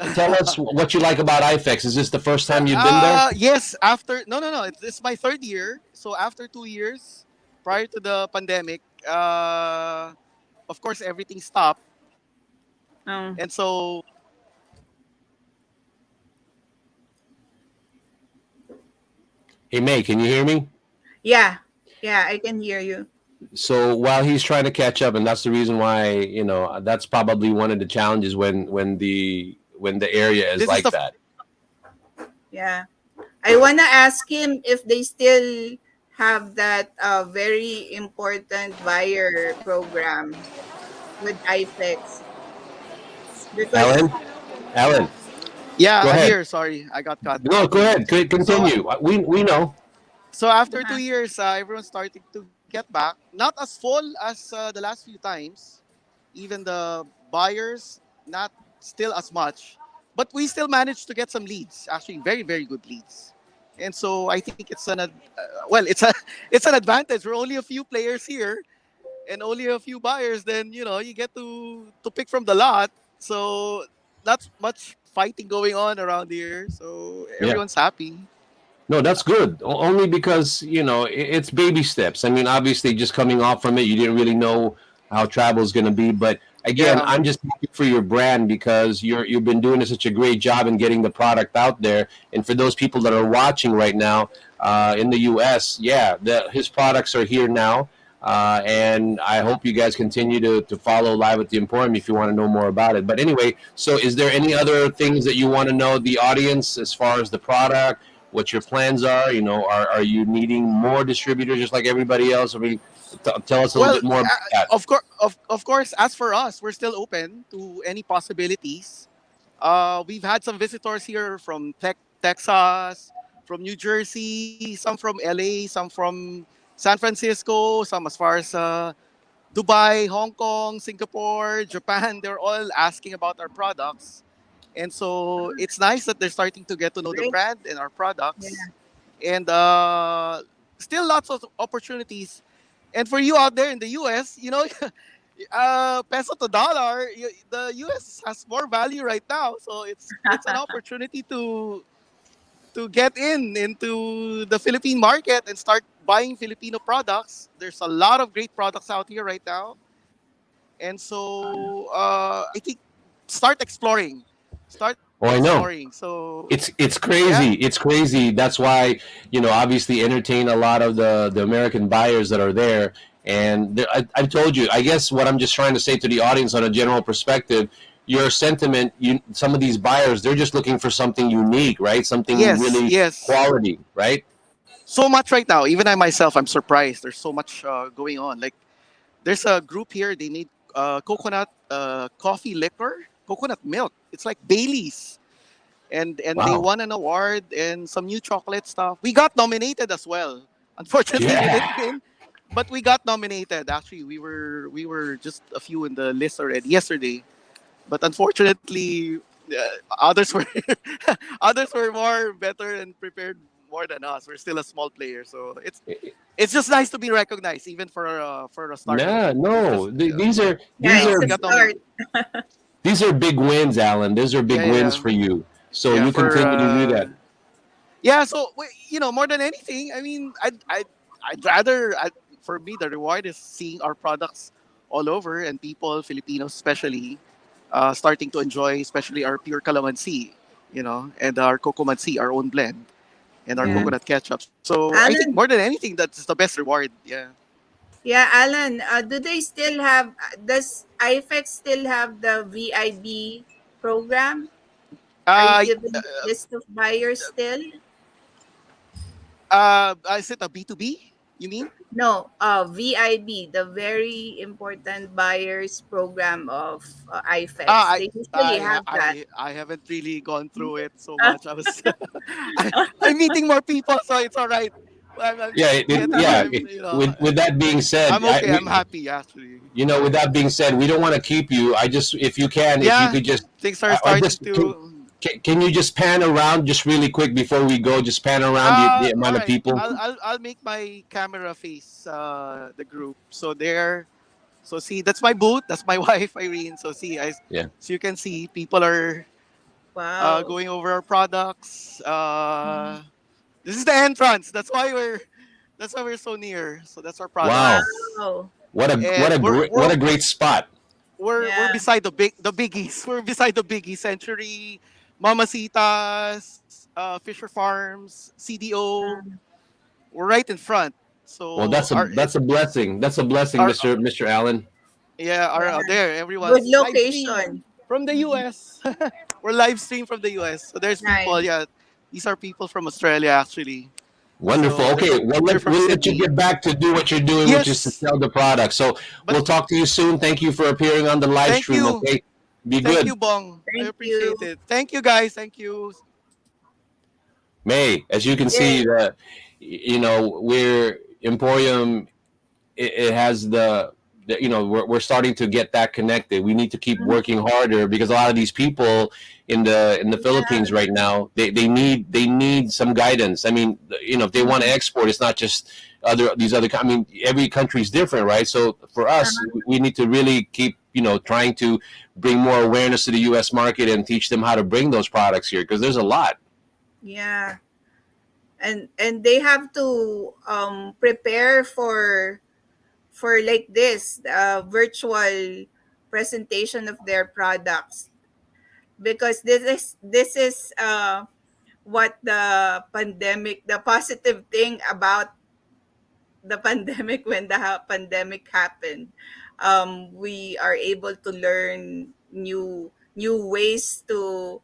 what you like about IFEX. Is this the first time you've been there? yes. After no, no, no. It's my third year. So after 2 years, prior to the pandemic, of course everything stopped, Um, and so Hey, May, can you hear me? yeah. Yeah, I can hear you. So while he's trying to catch up, and that's the reason why that's probably one of the challenges when the area is this is like the that. Yeah. I wanna ask him if they still have that very important buyer program with IFEX because Alan, Alan, yeah. go I'm ahead. here. Sorry, I got cut. No, go ahead. So Continue. We know. so after uh 2 years, everyone's starting to get back. Not as full as the last few times. Even the buyers, not still as much, but we still managed to get some leads. Actually, very very good leads. And so I think it's a it's an advantage. We're only a few players here and only a few buyers. Then you get to pick from the lot. So not much fighting going on around here. So Yeah. everyone's happy. No, that's good. Only because it's baby steps. I mean, obviously, just coming off from it, you didn't really know how travel is going to be. But again, Yeah. I'm just happy for your brand because you've been doing such a great job in getting the product out there. And for those people that are watching right now in the U.S., yeah, his products are here now. And I hope you guys continue to follow Live at the Emporium if you want to know more about it. But anyway, so is there any other things that you want to know the audience as far as the product? What your plans are? Are you needing more distributors just like everybody else? I mean, tell us a little Well, bit more about that. of course, as for us, we're still open to any possibilities. We've had some visitors here from Texas, from New Jersey, some from LA, some from San Francisco, some as far as Dubai, Hong Kong, Singapore, Japan. They're all asking about our products. And so it's nice that they're starting to get to know the great. brand and our Yeah. products. And still lots of opportunities. And for you out there in the US, peso to dollar, the US has more value right now. So it's an opportunity to get into the Philippine market and start buying Filipino products. There's a lot of great products out here right now. And so I think start Oh, I know. exploring. So It's yeah. crazy. It's crazy. That's why obviously entertain a lot of the American buyers that are there. And I told you. I guess what I'm just trying to say to the audience on a general perspective, your sentiment. Some of these buyers, they're just looking for something unique, right? Something Yes, really yes. quality, right? So much right now. Even I myself, I'm surprised. There's so much going on. Like there's a group here. They made coconut coffee liquor, coconut milk. It's like Bailey's, and they Wow. won an award and some new chocolate stuff. We got nominated as well. Unfortunately, we didn't Yeah. win, but we got nominated. Actually, we were just a few in the list already yesterday. But unfortunately, others were others were more better and prepared more than us. We're still a small player, so it's just nice to be recognized, even for a startup. Nah, It's no. just These are Yeah, these yeah, it's are a we got nominated. start. these are big wins, Alan. These are big Yeah, wins yeah, for you. So yeah. you For continue to do that. yeah. So more than anything, I mean, I'd rather. for me, the reward is seeing our products all over and people, Filipinos especially, starting to enjoy, especially our pure calamansi, and our cocomansi, our own blend, and our Yeah. Mhm. coconut ketchup. So I think more Alan, than anything, that's the best reward. Yeah. yeah, Alan, do they still have, does IFEX still have the VIB program? Are you Uh, giving list of buyers still? is it a B2B? You mean? No, VIB, the very important buyers program of IFEX. Ah, They usually have that. I haven't really gone through it so much. I was I'm meeting more people, so it's all right. I'm Yeah, just getting them. with that being said, I'm okay. I'm happy actually. with that being said, we don't want to keep you. I just, if you can, if you Yeah, could just, things are or starting just to. can you just pan around just really quick before we go? Just pan around the All amount of right. people. I'll make my camera face the group. So there. So see, that's my booth. That's my wife Irene. So see, Yeah. so you can see people are Wow. going over our products. This is the entrance. That's why we're so near. So that's our Wow. products, Wow. and What a great spot. we're Yeah. beside the biggies. We're beside the biggies. Century, Mamacitas, Fisher Farms, CDO. We're right in front. Well, So that's a blessing. That's a blessing, our Mr. Allen. yeah, our Yeah. there Good everyone's live stream location. from the US. We're live stream from the US. So there's people. Nice. Yeah, these are people from Australia actually. Wonderful. So Okay, well they're from we'll let you Sydney. get back to do what you're doing, which is to Yes, sell the product. So but we'll talk to you soon. Thank you for appearing on the live thank stream. you, Okay, be thank good. you, Bong. I Thank you. appreciate it. Thank you, guys. Thank you. May, as you can see, Yes. that we're Emporium. It has we're starting to get that connected. We need to keep Mhm. working harder because a lot of these people in the Yeah. Philippines right now, they need some guidance. I mean, if they want to Mhm. export, it's not just I mean, every country is different, right? So for us, Uh-huh. we need to really keep trying to bring more awareness to the U.S. market and teach them how to bring those products here because there's a lot. Yeah. And they have to prepare for like this virtual presentation of their products, because this is what the positive thing about the pandemic. When the pandemic happened, we are able to learn new ways to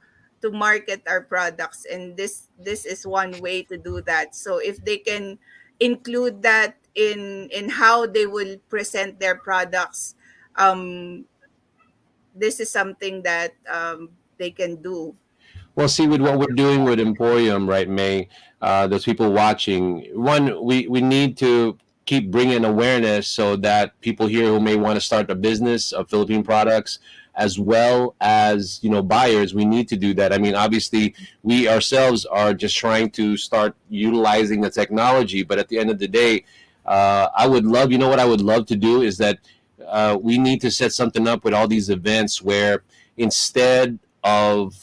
market our products, and this is one way to do that. So if they can include that in how they will present their products, um this is something that they can do. Well, see, with what we're doing with Emporium, right, May, there's people watching. One, we need to keep bringing awareness so that people here who may want to start a business of Philippine products, as well as buyers, we need to do that. I mean, obviously, we ourselves are just trying to start utilizing the technology, but at the end of the day, I would love, what I would love to do is that we need to set something up with all these events where instead of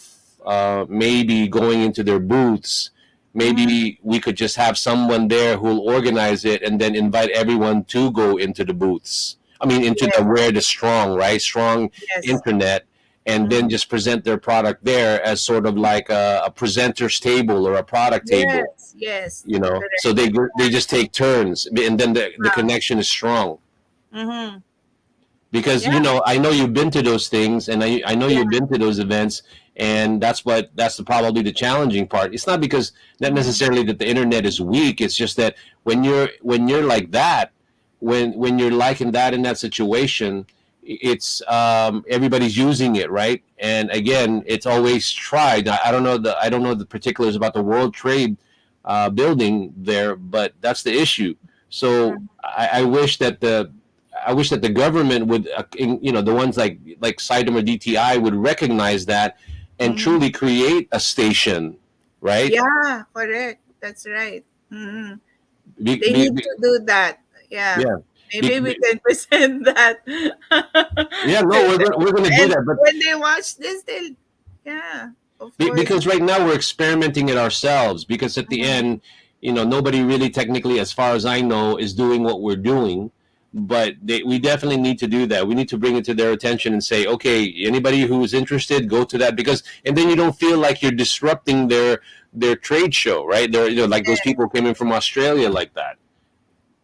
maybe going into their booths, Mhm. maybe we could just have someone there who'll organize it and then invite everyone to go into the booths. I mean, into the Yes. where the strong, right? Strong Yes. internet, and then Mhm. just present their product there as sort of like a presenter's table or a product table, Yes. Yes. So Correct. they just take turns, and then the connection is strong Mm-hmm. because Yeah. I know you've been to those things and I know Yeah. you've been to those events, and that's probably the challenging part. It's not because not Mhm. necessarily that the internet is weak. It's just that when you're like that, when you're like in that situation, it's everybody's using it, right? And again, it's always tried. I don't know the particulars about the World Trade building there, but that's the issue. So Mhm. I wish that the government would, the ones like Sidem or DTI would recognize that and Mhm. truly create a station, right? Yeah, correct. That's right. Mhm. Be, They be, need be, to do that. Yeah. yeah, be, Maybe we be- can present that. yeah. No, we're gonna do And that, but when they watch this, they'll, yeah, of course. because right now we're experimenting it ourselves. Because at the Mhm. end, nobody really technically, as far as I know, is doing what we're doing. But we definitely need to do that. We need to bring it to their attention and say, okay, anybody who is interested, go to that, because and then you don't feel like you're disrupting their trade show, right? They're, like those people came in from Australia like that,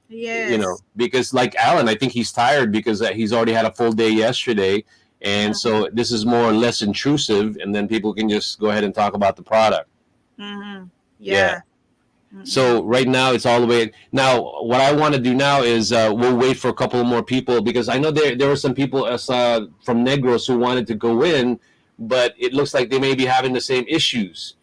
Yes. because like Alan, I think he's tired because he's already had a full day yesterday, and so this is more or less intrusive, and then people can just go ahead and talk about the product. Mm-hmm. Yeah. Yeah. Mm-mm. So right now it's all the way. Now what I want to do now is we'll wait for a couple of more people, because I know there were some people from Negros who wanted to go in, but it looks like they may be having the same issues.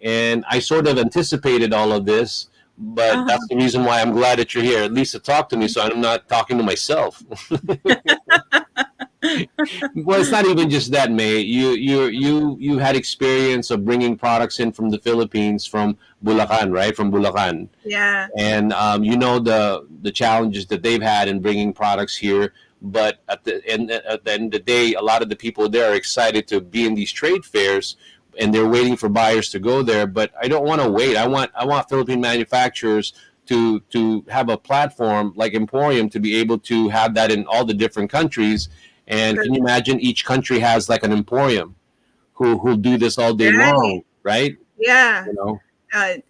And I sort of anticipated all of this, but Uh-huh. that's the reason why I'm glad that you're here, at least to talk to me, so I'm not talking to myself. Well, it's not even just that, May. You had experience of bringing products in from the Philippines, from Bulacan, right? From Bulacan, Yeah. and the challenges that they've had in bringing products here. But at the end of the day, a lot of the people there are excited to be in these trade fairs, and they're waiting for buyers to go there. But I don't want to wait. I want Philippine manufacturers to have a platform like Emporium to be able to have that in all the different countries. And can you imagine each country has like an Emporium who'll do this all day Right. long, right? Yeah. You know.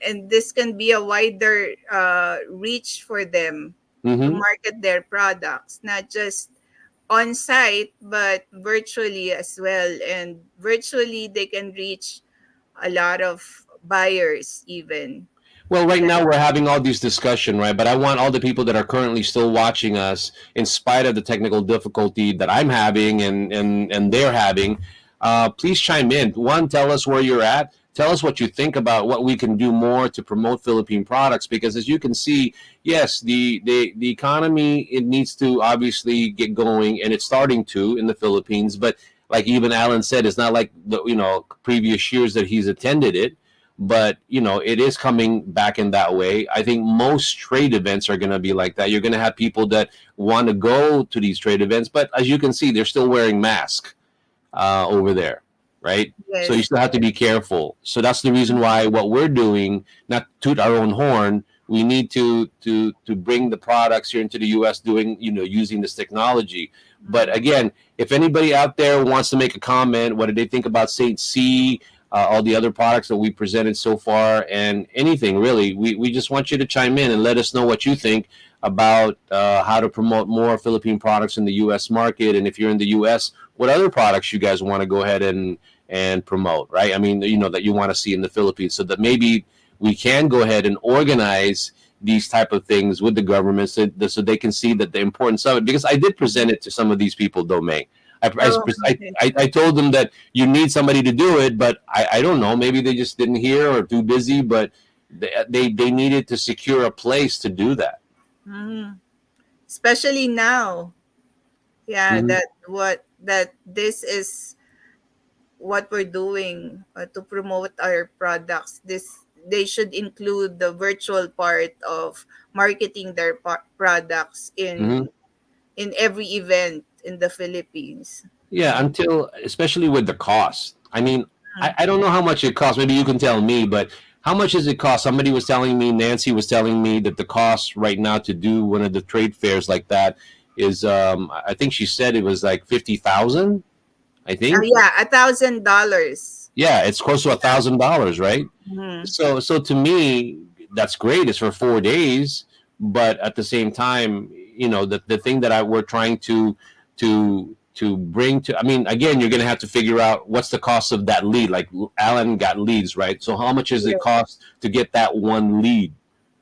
And this can be a wider reach for them to Mm-hmm. market their products, not just on site, but virtually as well. And virtually, they can reach a lot of buyers, even. Well, right Yeah. now we're having all these discussion, right? But I want all the people that are currently still watching us, in spite of the technical difficulty that I'm having and they're having, please chime in. One, tell us where you're at. Tell us what you think about what we can do more to promote Philippine products, because as you can see, yes, the economy, it needs to obviously get going, and it's starting to in the Philippines. But like even Alan said, it's not like the previous years that he's attended it, but it is coming back in that way. I think most trade events are going to be like that. You're going to have people that want to go to these trade events, but as you can see, they're still wearing masks over there, right? So you Yes. still have to be careful. So that's the reason why what we're doing, not toot our own horn, we need to bring the products here into the U.S. doing using this technology. But again, if anybody out there wants to make a comment, what do they think about Saint C, all the other products that we presented so far, and anything really, we just want you to chime in and let us know what you think about how to promote more Philippine products in the U.S. market. And if you're in the U.S., what other products you guys want to go ahead and promote, right? I mean, that you want to see in the Philippines, so that maybe we can go ahead and organize these type of things with the government, so they can see that the importance of it. Because I did present it to some of these people, Domain. Oh, okay. I told them that you need somebody to do it, but I don't know. Maybe they just didn't hear or too busy, but they needed to secure a place to do that. Mhm. Especially now. Yeah, Mhm. that this is what we're doing to promote our products. This They should include the virtual part of marketing their products Mhm. in every event in the Philippines. Yeah, until especially with the cost. I mean, Mm. I don't know how much it costs. Maybe you can tell me, but how much does it cost? Somebody was telling me, Nancy was telling me that the cost right now to do one of the trade fairs like that is, I think she said it was like 50,000. I think. Yeah, $1,000. Yeah, it's close to $1,000, right? Mhm. So to me, that's great. It's for 4 days, but at the same time, the thing that we're trying to bring to. I mean, again, you're going to have to figure out what's the cost of that lead. Like Alan got leads, right? So how much does it Yeah. cost to get that one lead?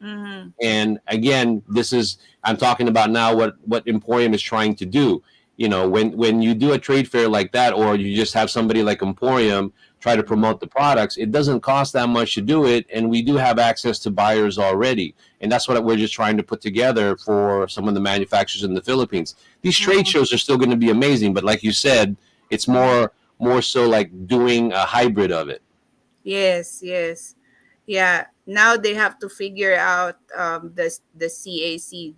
Mhm. And again, this is I'm talking about now what Emporium is trying to do. When you do a trade fair like that, or you just have somebody like Emporium try to promote the products, it doesn't cost that much to do it, and we do have access to buyers already. And that's what we're just trying to put together for some of the manufacturers in the Philippines. These trade Mhm. shows are still going to be amazing, but like you said, it's more so like doing a hybrid of it. Yes, yes. Yeah. Now they have to figure out the CAC,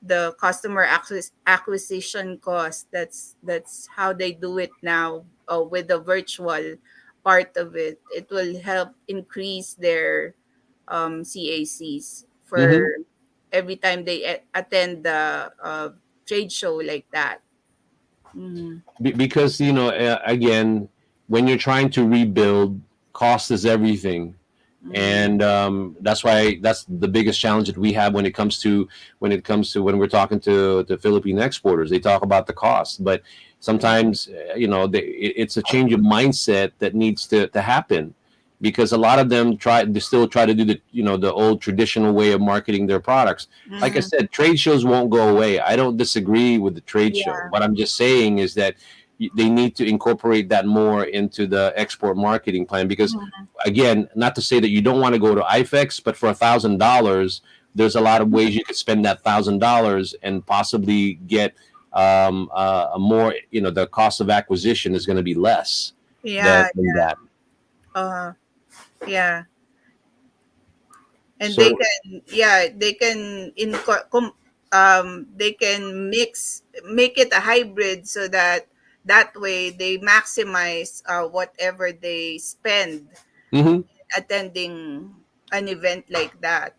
the customer acquisition cost. That's how they do it now, with the virtual part of it. It will help increase their CACs for Mhm. every time they attend the trade show like that. Mhm. Because again, when you're trying to rebuild, cost is everything. Mhm. And that's why that's the biggest challenge that we have when it comes to when we're talking to the Philippine exporters. They talk about the cost, but sometimes it's a change of mindset that needs to happen, because a lot of them still try to do the old traditional way of marketing their products. Like I Mhm. said, trade shows won't go away. I don't disagree with the trade show. Yeah. What I'm just saying is that they need to incorporate that more into the export marketing plan, because Mhm. again, not to say that you don't want to go to IFEX, but for $1,000, there's a lot of ways you could spend that $1,000 and possibly get a more, the cost of acquisition is going to be less Yeah. than that. Uh, yeah. And they So, can, yeah, they can they can make it a hybrid, so that way they maximize whatever they spend mhm. attending an event like that.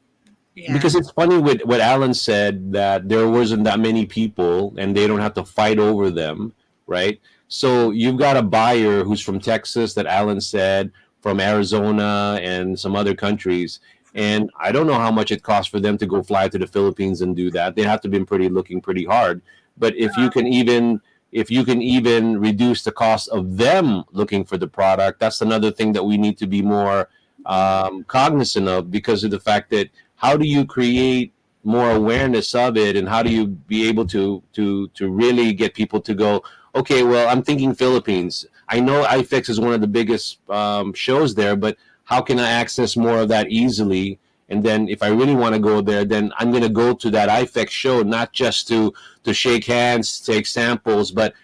Yeah. Because it's funny with what Alan said, that there wasn't that many people and they don't have to fight over them, right? So you've got a buyer who's from Texas, that Alan said, from Arizona and some other countries, and I don't know how much it costs for them to go fly to the Philippines and do that. They have to be looking pretty hard. But if you can even reduce the cost of them looking for the product, that's another thing that we need to be more cognizant of, because of the fact that how do you create more awareness of it, and how do you be able to really get people to go, okay, well, I'm thinking Philippines, I know IFEX is one of the biggest shows there, but how can I access more of that easily? And then if I really want to go there, then I'm going to go to that IFEX show, not just to shake hands, take samples, but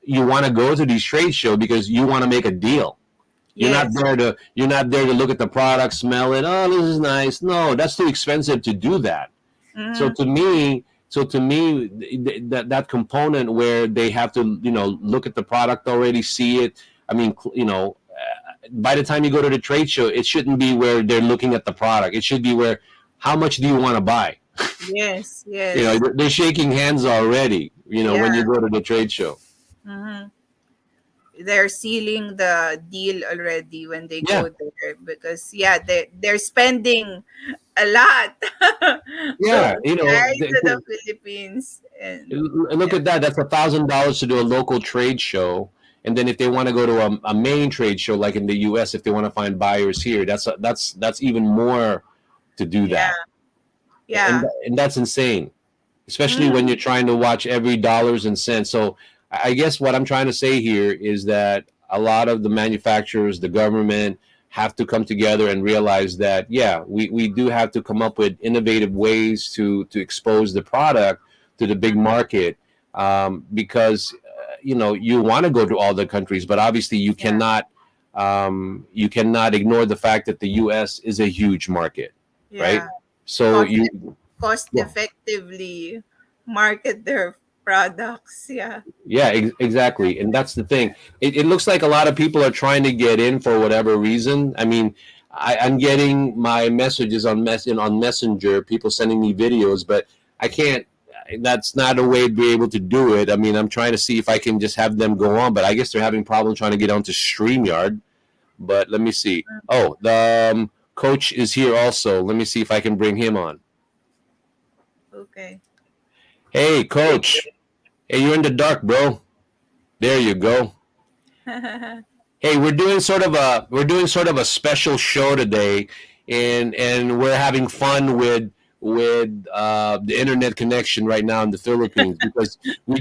you want to go to these trade shows because you want to make a deal. Yes. You're not there to look at the product, smell it. Oh, this is nice. No, that's too expensive to do that. So Mm-hmm. to me, that component where they have to look at the product already, see it. I mean, by the time you go to the trade show, it shouldn't be where they're looking at the product. It should be where, how much do you want to buy? Yes. Yes. They're shaking hands already. Yeah. When you go to the trade show. Mm-hmm. They're sealing the deal already when they Yeah, go there, because yeah, they're spending a lot to yeah. fly to the Philippines. And Look yeah. at that. That's $1,000 to do a local trade show, and then if they want to go to a main trade show like in the U.S., if they want to find buyers here, that's even more to do Yeah. that, and Yeah. and that's insane, especially when Mm. you're trying to watch every dollars and cents. So I guess what I'm trying to say here is that a lot of the manufacturers, the government, have to come together and realize that, yeah, we do have to come up with innovative ways to expose the product to the big market, because you want to go to all the countries, but obviously Yeah. you cannot ignore the fact that the U.S. is a huge market, right? Yeah. So Cost you cost yeah. effectively market their products. Yeah. Yeah, exactly. And that's the thing. It looks like a lot of people are trying to get in for whatever reason. I mean, I'm getting my messages on Messenger, people sending me videos, but I can't. That's not a way to be able to do it. I mean, I'm trying to see if I can just have them go on, but I guess they're having problems trying to get onto StreamYard. But let me see. Oh, the coach is here also. Let me see if I can bring him on. Okay. Hey, coach. Hey, you're in the dark, bro. There you go. Hey, we're doing sort of a special show today, and we're having fun with the internet connection right now in the Philippines, because we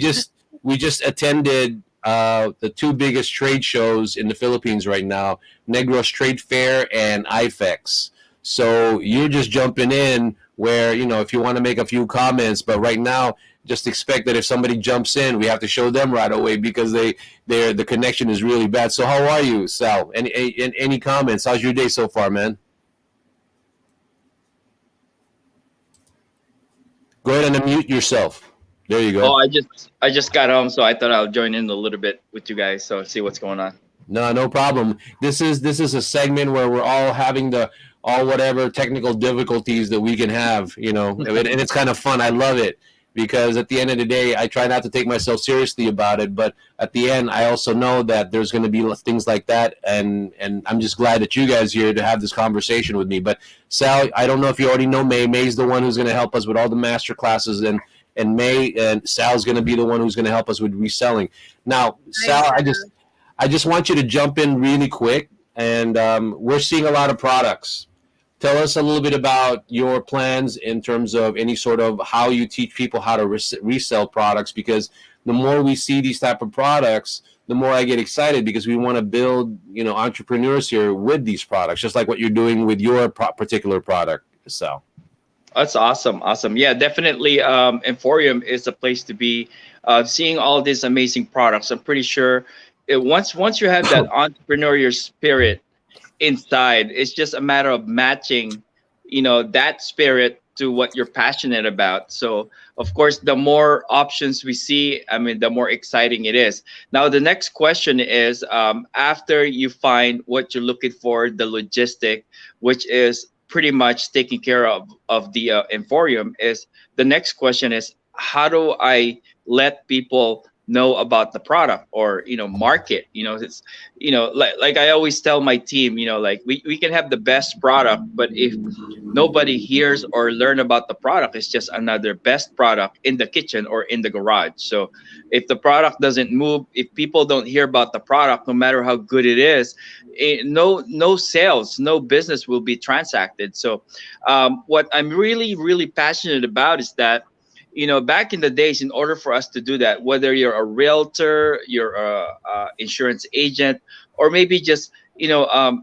just attended the two biggest trade shows in the Philippines right now, Negros Trade Fair and IFEX. So you're just jumping in where, if you want to make a few comments, but right now just expect that if somebody jumps in, we have to show them right away, because the connection is really bad. So how are you, Sal? Any comments? How's your day so far, man? Go ahead and unmute yourself. There you Oh, go. I just got home, so I thought I'll join in a little bit with you guys, so see what's going on. No problem. This is a segment where all whatever technical difficulties that we can have, and it's kind of fun. I love it because at the end of the day, I try not to take myself seriously about it, but at the end, I also know that there's going to be things like that, and I'm just glad that you guys here to have this conversation with me. But Sal, I don't know if you already know May. May's the one who's going to help us with all the master classes, and May and Sal's going to be the one who's going to help us with reselling. Now, Hi, Sal, I just want you to jump in really quick, and we're seeing a lot of products. Tell us a little bit about your plans in terms of any sort of how you teach people how to resell products, because the more we see these type of products, the more I get excited because we want to build, entrepreneurs here with these products, just like what you're doing with your particular product, Sal. That's awesome. Awesome. Yeah, definitely. Emporium is a place to be. Seeing all these amazing products, I'm pretty sure once you have that entrepreneurial spirit inside, it's just a matter of matching, that spirit to what you're passionate about. So, of course, the more options we see, I mean, the more exciting it is. Now, the next question is, after you find what you're looking for, the logistic, which is pretty much taking care of the Emporium, is the next question is, how do I let people know about the product, or market? It's like I always tell my team, like we can have the best product, but if nobody hears or learn about the product, it's just another best product in the kitchen or in the garage. So if the product doesn't move, if people don't hear about the product, no matter how good it is, no sales, no business will be transacted. So what I'm really, really passionate about is that, back in the days, in order for us to do that, whether you're a realtor, you're a insurance agent, or maybe just, you know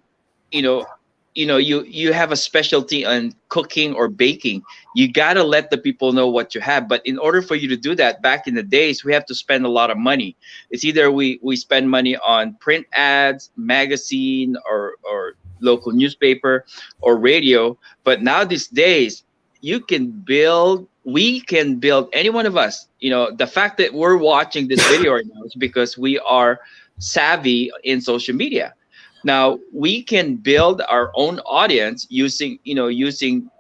you have a specialty on cooking or baking, you got to let the people know what you have. But in order for you to do that, back in the days, we have to spend a lot of money. It's either we spend money on print ads, magazine, or local newspaper or radio. But now these days, we can build, any one of us, the fact that we're watching this video right now is because we are savvy in social media. Now we can build our own audience using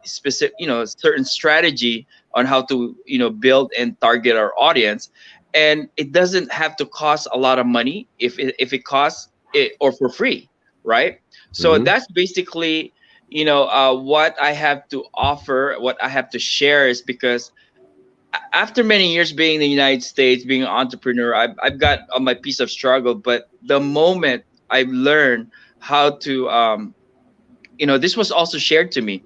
specific, certain strategy on how to, build and target our audience. And it doesn't have to cost a lot of money if it costs it, or for free, right? So Mm-hmm. that's basically, what I have to offer, what I have to share, is because after many years being in the United States, being an entrepreneur, I've got on my piece of struggle. But the moment I've learned how to, this was also shared to me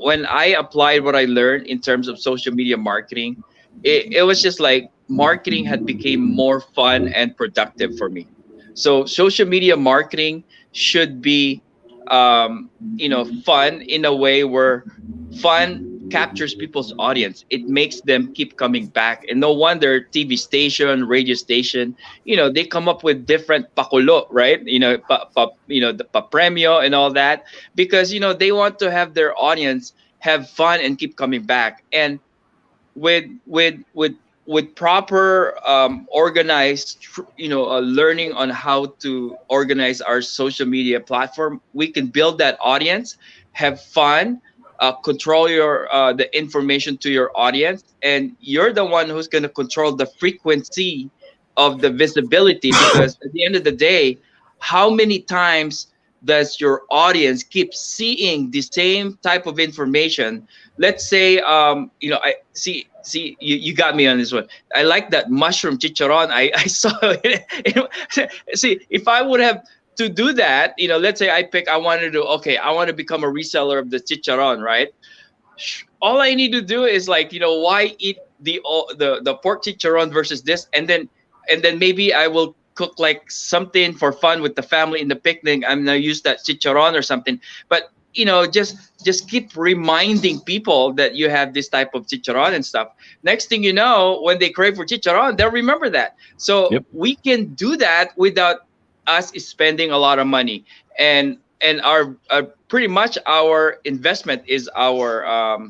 when I applied what I learned in terms of social media marketing. It was just like marketing had become more fun and productive for me. So social media marketing should be, fun in a way where fun captures people's audience. It makes them keep coming back. And no wonder TV station, radio station, they come up with different pakulo, right? The papremio and all that, because they want to have their audience have fun and keep coming back. And with with with with proper organized, learning on how to organize our social media platform, we can build that audience, have fun, control your the information to your audience, and you're the one who's going to control the frequency of the visibility. Because at the end of the day, how many times does your audience keep seeing the same type of information? Let's say, I see you got me on this one. I like that mushroom chicharron. I saw it. See, if I would have to do that, let's say I wanted to, okay, I want to become a reseller of the chicharron, right? All I need to do is, like, why eat the pork chicharron versus this, and then maybe I will cook like something for fun with the family in the picnic. I'm gonna use that chicharron or something. But just keep reminding people that you have this type of chicharron and stuff. Next thing you know, when they crave for chicharron, they'll remember that. So Yep. we can do that without us spending a lot of money. And our pretty much our investment is our our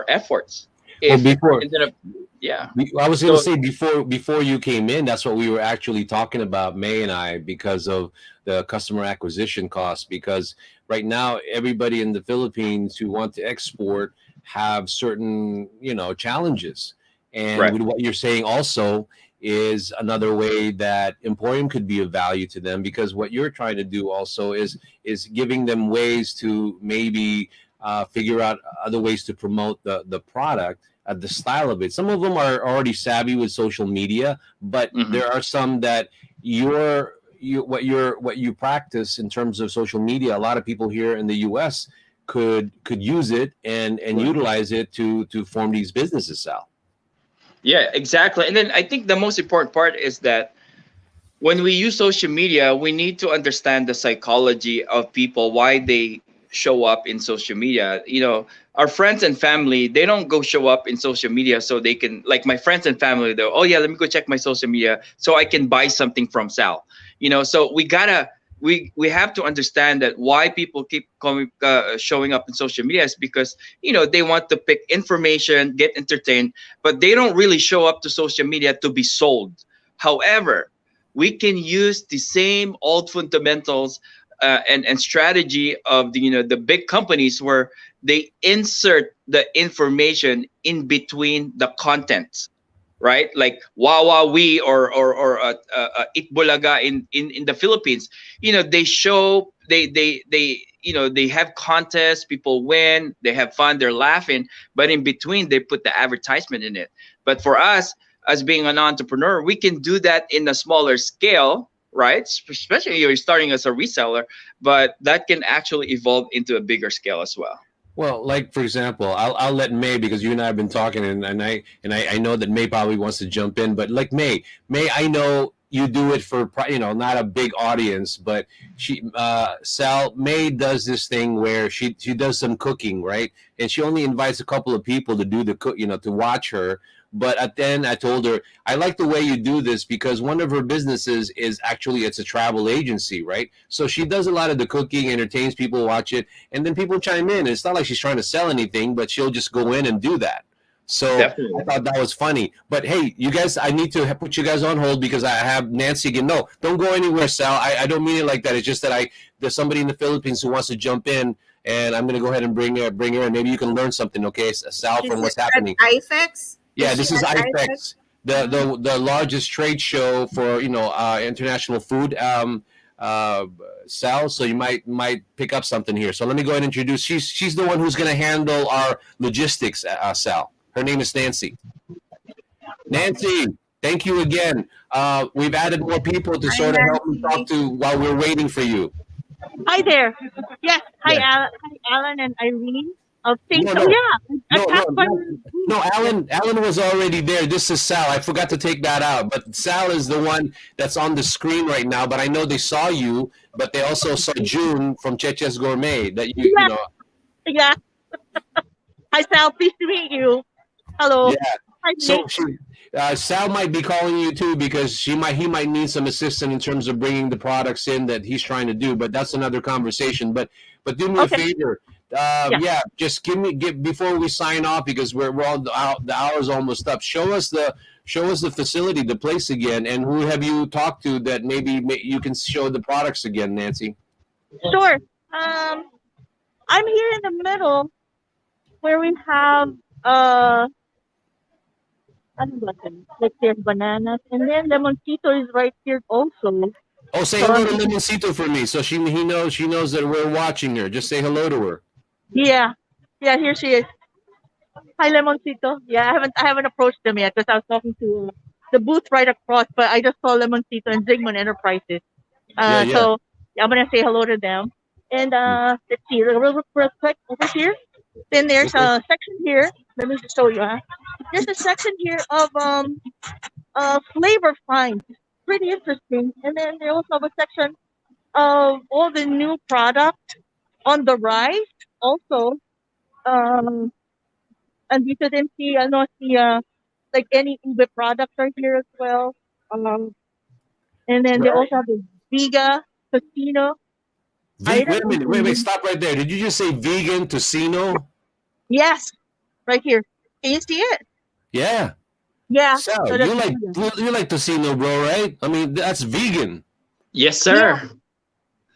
efforts. Well, If before instead of Yeah. I was going to So say before you came in, that's what we were actually talking about, May and I, because of the customer acquisition costs. Because right now, everybody in the Philippines who want to export have certain, challenges. And right. with what you're saying, also is another way that Emporium could be of value to them, because what you're trying to do also is giving them ways to maybe figure out other ways to promote the product, the style of it. Some of them are already savvy with social media, but Hmm. there are some that what you practice in terms of social media. A lot of people here in the U.S. could use it and Right. utilize it to form these businesses, Sal. Yeah, exactly. And then I think the most important part is that when we use social media, we need to understand the psychology of people, why they show up in social media. Our friends and family, they don't go show up in social media so they can, like my friends and family, they're, oh yeah, let me go check my social media so I can buy something from Sal. So we have to understand that why people keep showing up in social media is because they want to pick information, get entertained, but they don't really show up to social media to be sold. However, we can use the same old fundamentals and strategy of the big companies, where they insert the information in between the contents, right? Like Wawa We or Itbulaga in the Philippines. They show they have contests, people win, they have fun, they're laughing, but in between they put the advertisement in it. But for us, as being an entrepreneur, we can do that in a smaller scale, right? Especially you're starting as a reseller, but that can actually evolve into a bigger scale as well. Well, like for example, I'll let May, because you and I have been talking, and I know that May probably wants to jump in, but like May, I know you do it for not a big audience, but Sal May does this thing where she does some cooking, right, and she only invites a couple of people to do the cook, to watch her. But at the end, I told her, I like the way you do this, because one of her businesses is actually, it's a travel agency, right? So she does a lot of the cooking, entertains people, watch it, and then people chime in. It's not like she's trying to sell anything, but she'll just go in and do that. So I Definitely. thought that was funny. But hey, you guys, I need to put you guys on hold because I have Nancy again. No, don't go anywhere, Sal. I don't mean it like that. It's just that there's somebody in the Philippines who wants to jump in, and I'm going to go ahead and bring her in. Maybe you can learn something, okay, Sal, She's from what's at happening. IFEX. Yeah, Is she this is at IFEX? IFEX, the largest trade show for international food. Sal, so you might pick up something here. So let me go ahead and introduce. She's the one who's going to handle our logistics. Sal. Her name is Nancy. Nancy, thank you again. We've added more people to Hi, sort of help me talk Nancy. to while we're waiting for you. Hi there. Yes. Hi, Yeah. Alan and Irene. Oh, thanks. No, Oh, no, yeah. no, no, Attacked by. no. Yeah. Alan was already there. This is Sal. I forgot to take that out. But Sal is the one that's on the screen right now. But I know they saw you, but they also saw June from Cheche's Gourmet. That you Yeah. know. Yeah. Hi, Sal. Pleased to meet you. Yeah. Hello. Hi, Nick. So Sal might be calling you too, because he might need some assistance in terms of bringing the products in that he's trying to do. But that's another conversation. But do me a Okay. favor. Yeah. Yeah, just give before we sign off, because we're all the hour's almost up. Show us the facility, the place again, and who have you talked to that maybe you can show the products again, Nancy. Sure. I'm here in the middle where we have ano ba ito? Like there's bananas, and then lemoncito is right here also. Oh, say So hello to Limoncito for me, so she knows that we're watching her. Just say hello to her. yeah, yeah, here she is. Hi, Lemoncito. Yeah, I haven't approached them yet because I was talking to the booth right across, but I just saw Lemoncito and Zygmunt Enterprises. Yeah, yeah. So yeah, I'm gonna say hello to them. And let's see, real quick over here. Then there's Okay. a section here. Let me just show you. Huh? There's a section here of flavor finds. Pretty interesting. And then they also have a section of all the new product on the rise. Also, um, and dito din like any Ube products are here as well. And then they Right. also have the Viga Casino item. Wait a minute. Wait. Stop right there. Did you just say vegan tocino? Yes, right here. Can you see it? Yeah. Yeah. Sal, So that's you like vegan. you like tocino, bro, right? I mean, that's vegan. Yes, Yeah. sir.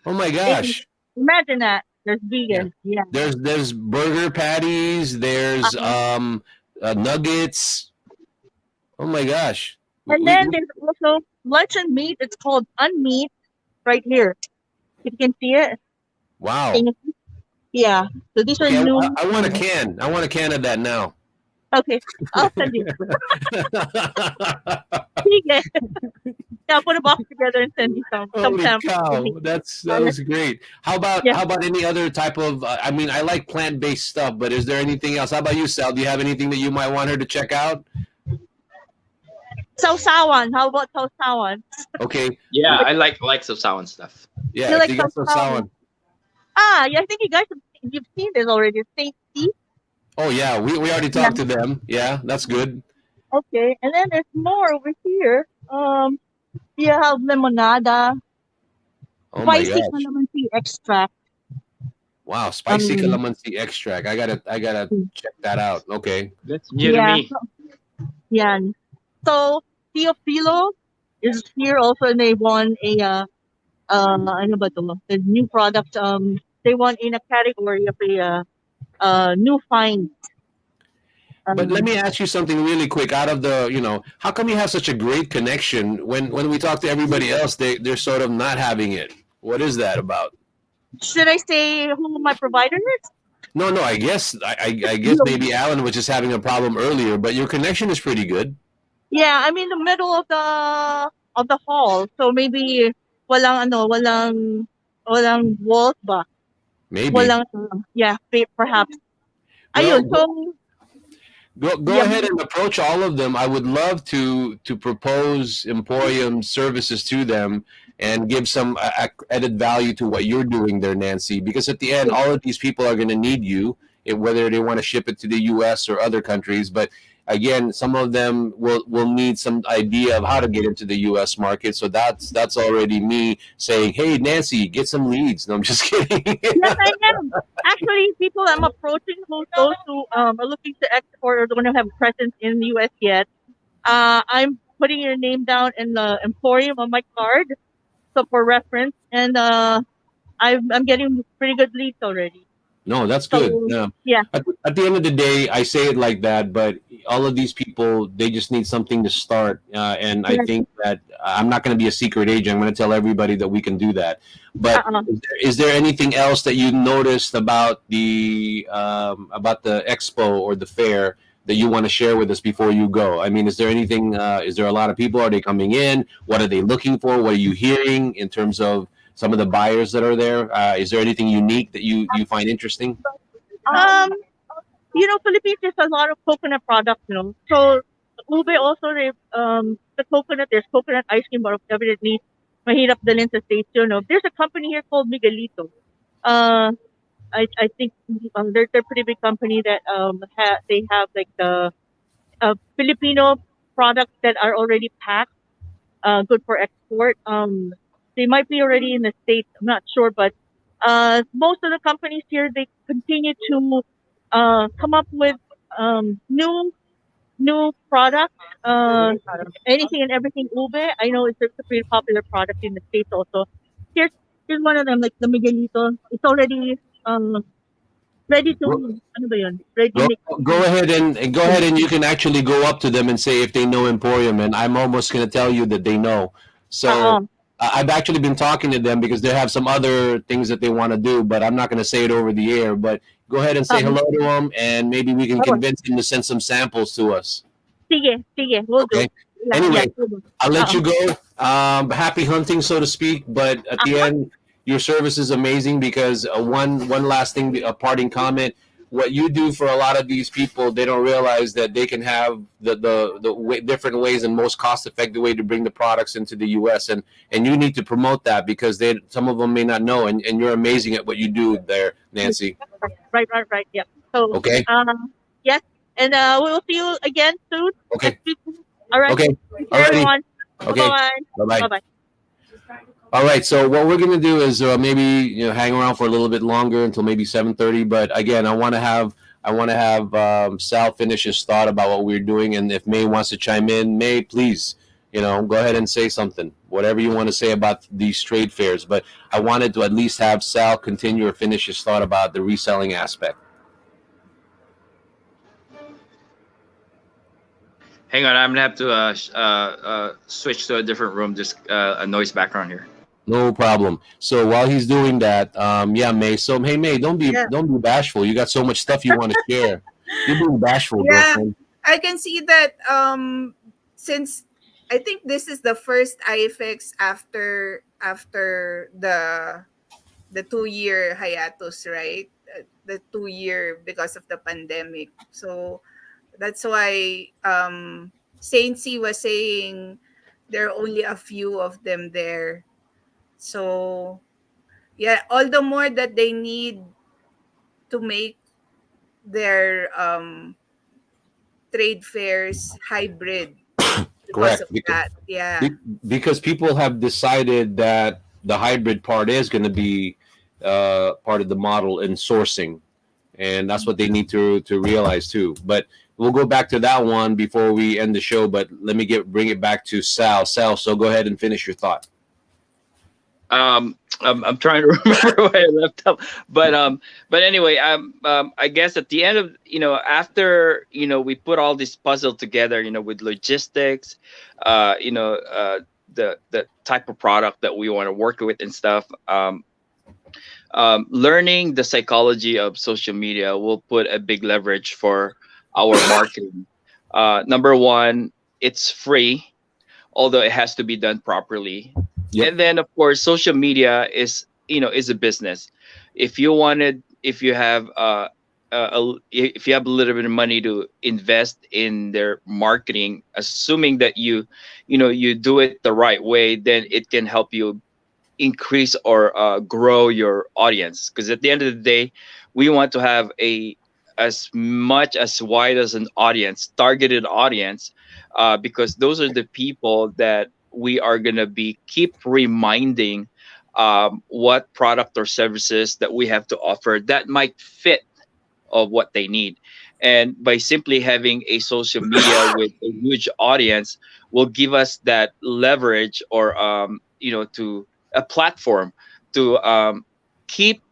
Oh my And gosh. imagine that. There's Yeah. vegan. Yeah. There's burger patties, there's Uh, nuggets. Oh my gosh. and then there's also luncheon meat. It's called unmeat right here. If you can see it. Wow. Can you see? Yeah. So these are Okay, new. I want a can. I want a can of that now. Okay. I'll send you. Vegan. Yeah, I'll put a box together and send you some Holy samples. cow, that was great. Yeah. How about any other type of? I mean, I like plant based stuff, but is there anything else? How about you, Sal? Do you have anything that you might want her to check out? Sausawan. How about sausawan? Okay, Yeah, I like some sound stuff. yeah. You If like you got some sausawan? salad. Yeah, I think you've seen this already. Saint Tea. Oh yeah, we already Yeah. talked to them. Yeah, that's good. Okay. And then there's more over here. You have limonada, Oh my spicy gosh. calamansi extract. Wow, spicy Um, calamansi extract. I gotta check that out. Okay. That's new to yeah. me. Yeah. So Teofilo is here also, and they won a ano ba to? The new product. They won in a category of a new find. But let Um, me ask you something really quick. Out of the, how come you have such a great connection when we talk to everybody else, they're sort of not having it? What is that about? should I say who my provider is? No, no. I guess No. maybe Alan was just having a problem earlier, but your connection is pretty good. Yeah, I'm in the middle of the hall. So maybe walang walls ba? Maybe. Walang yeah, perhaps. Well, Ayun, so go yeah, ahead and approach all of them. I would love to propose Emporium services to them and give some added value to what you're doing there, Nancy. Because at the end, all of these people are going to need you, whether they want to ship it to the U.S. or other countries. But again, some of them will need some idea of how to get into the U.S. market. So that's already me saying, hey, Nancy, get some leads. No, I'm just kidding. yes, I am. Actually, people I'm approaching those who are looking to export or don't have presence in the US yet. I'm putting your name down in the Emporium on my card, so for reference, and I'm getting pretty good leads already. No, that's good. So Yeah. yeah, At the end of the day, I say it like that, but all of these people, they just need something to start. And I yes, think that I'm not going to be a secret agent. I'm going to tell everybody that we can do that. But uh-uh. is there anything else that you noticed about the expo or the fair that you want to share with us before you go? I mean, is there anything? Is there a lot of people? Are they coming in? What are they looking for? What are you hearing in terms of some of the buyers that are there? Is there anything unique that you find interesting? Um, Philippines has a lot of coconut products, So ube also, the coconut, there's coconut ice cream, but evidently mahirap dalhin sa States, There's a company here called Miguelito. Uh, I think they're a pretty big company that they have like the Filipino products that are already packed, good for export. They might be already in the States, I'm not sure, but most of the companies here, they continue to come up with new products, anything and everything ube. I know it's a pretty popular product in the States also. Here's here's one of them, like the Miguelito. It's already ready to ano ba yun? Ready Go mix. go ahead and go ahead and you can actually go up to them and say if they know Emporium, and I'm almost going to tell you that they know. So Oo. I've actually been talking to them because they have some other things that they want to do, but I'm not going to say it over the air. But go ahead and say hello to them, and maybe we can Oo. convince them to send some samples to us. Sige, we'll do. Okay. Yeah, Anyway, we'll do. I'll let Oo. you go. Happy hunting, so to speak. But at the end, your service is amazing because one last thing, a parting comment. What you do for a lot of these people, they don't realize that they can have the different ways and most cost effective way to bring the products into the U.S. and you need to promote that because some of them may not know, and you're amazing at what you do there, Nancy. Right. Yeah. So Okay. yes, and we will see you again soon. Okay. Next week. All right. Okay. Thank you, Alrighty. everyone. Okay. Bye Bye-bye. bye. All right, so what we're gonna do is maybe hang around for a little bit longer until maybe 7:30. But again, I want to have I want to have Sal finish his thought about what we're doing, and if May wants to chime in, May, please, go ahead and say something, whatever you want to say about these trade fairs. But I wanted to at least have Sal continue or finish his thought about the reselling aspect. Hang on, I'm gonna have to switch to a different room. Just a noise background here. No problem. So while he's doing that, yeah, May. So hey, May, Yeah. don't be bashful. You got so much stuff you want to share. You're being bashful, Yeah, girlfriend. I can see that since I think this is the first IFEX after the 2 year hiatus, right? The 2 year because of the pandemic. So that's why Saint C was saying there are only a few of them there. So yeah, all the more that they need to make their trade fairs hybrid because Correct. of that. Yeah. Be- because people have decided that the hybrid part is going to be part of the model in sourcing, and that's what they need to realize too. But we'll go back to that one before we end the show. But let me bring it back to Sal. Sal, so go ahead and finish your thought. I'm trying to remember where I left up, but anyway, I guess at the end of after we put all this puzzle together, with logistics, the type of product that we want to work with and stuff. Learning the psychology of social media will put a big leverage for our marketing. Number one, it's free, although it has to be done properly. Yep. And then of course social media is a business. If you have if you have a little bit of money to invest in their marketing, assuming that you do it the right way, then it can help you increase or grow your audience, because at the end of the day we want to have a as much as wide as an audience, targeted audience, because those are the people that we are going to be keep reminding what product or services that we have to offer that might fit of what they need. And by simply having a social media with a huge audience will give us that leverage, or to a platform to keep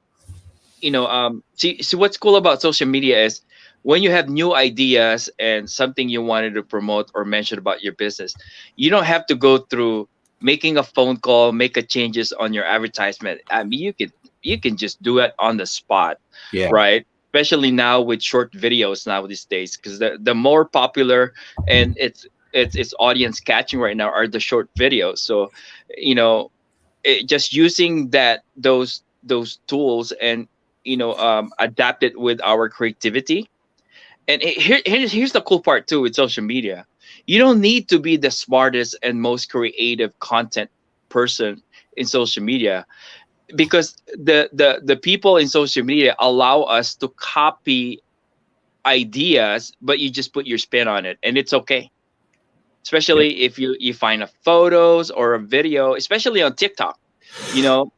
see what's cool about social media is when you have new ideas and something you wanted to promote or mention about your business, you don't have to go through making a phone call, make a changes on your advertisement. I mean, you can just do it on the spot, Yeah. right? Especially now with short videos now these days, because the more popular and it's audience catching right now are the short videos. So you know just using those tools and adapt it with our creativity. And here's the cool part too with social media. You don't need to be the smartest and most creative content person in social media, because the people in social media allow us to copy ideas, but you just put your spin on it, and it's okay. Yep. Especially if you find a photos or a video, especially on TikTok. You know,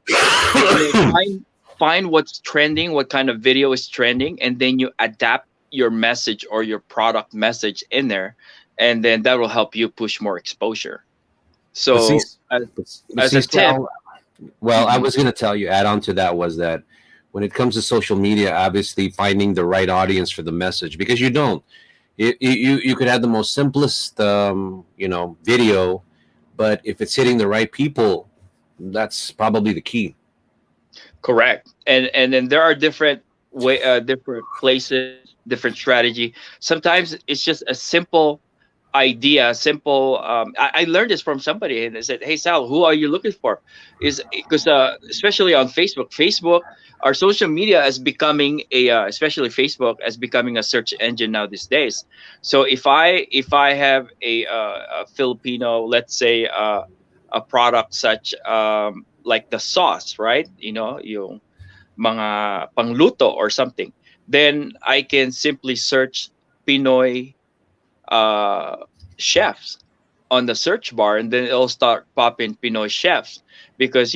find what's trending, what kind of video is trending, and then you adapt your message or your product message in there, and then that will help you push more exposure. But see, So but as see, a tip. Sal, well, I Mhm. was going to tell you, add on to that was that when it comes to social media, obviously finding the right audience for the message, because you don't. You could have the most simplest, video, but if it's hitting the right people, that's probably the key. Correct. And then there are different places, different strategy. Sometimes it's just a simple idea, simple. I learned this from somebody, and they said, "Hey Sal, who are you looking for?" Is because especially on Facebook, our social media is becoming especially Facebook as becoming a search engine now these days. So if I have a Filipino, let's say a product such like the sauce, right? Yung mga pangluto or something, then I can simply search Pinoy uh, chefs on the search bar, and then it'll start popping Pinoy chefs, because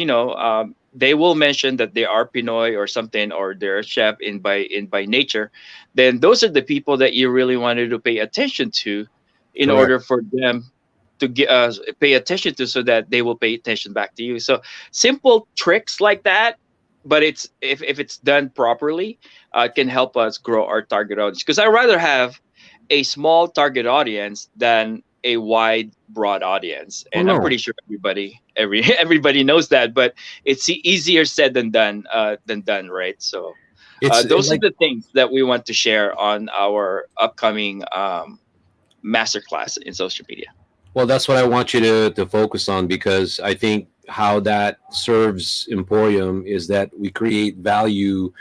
they will mention that they are Pinoy or something, or they're a chef in by nature, then those are the people that you really wanted to pay attention to, in Correct. order for them to pay attention to, so that they will pay attention back to you. So simple tricks like that, but it's if it's done properly, can help us grow our target audience. Because I rather have a small target audience than a wide broad audience, Oh and I'm no, pretty sure everybody knows that, but it's easier said than done, right? So it's those are like the things that we want to share on our upcoming masterclass in social media. well, that's what I want you to focus on, because I think how that serves Emporium is that we create value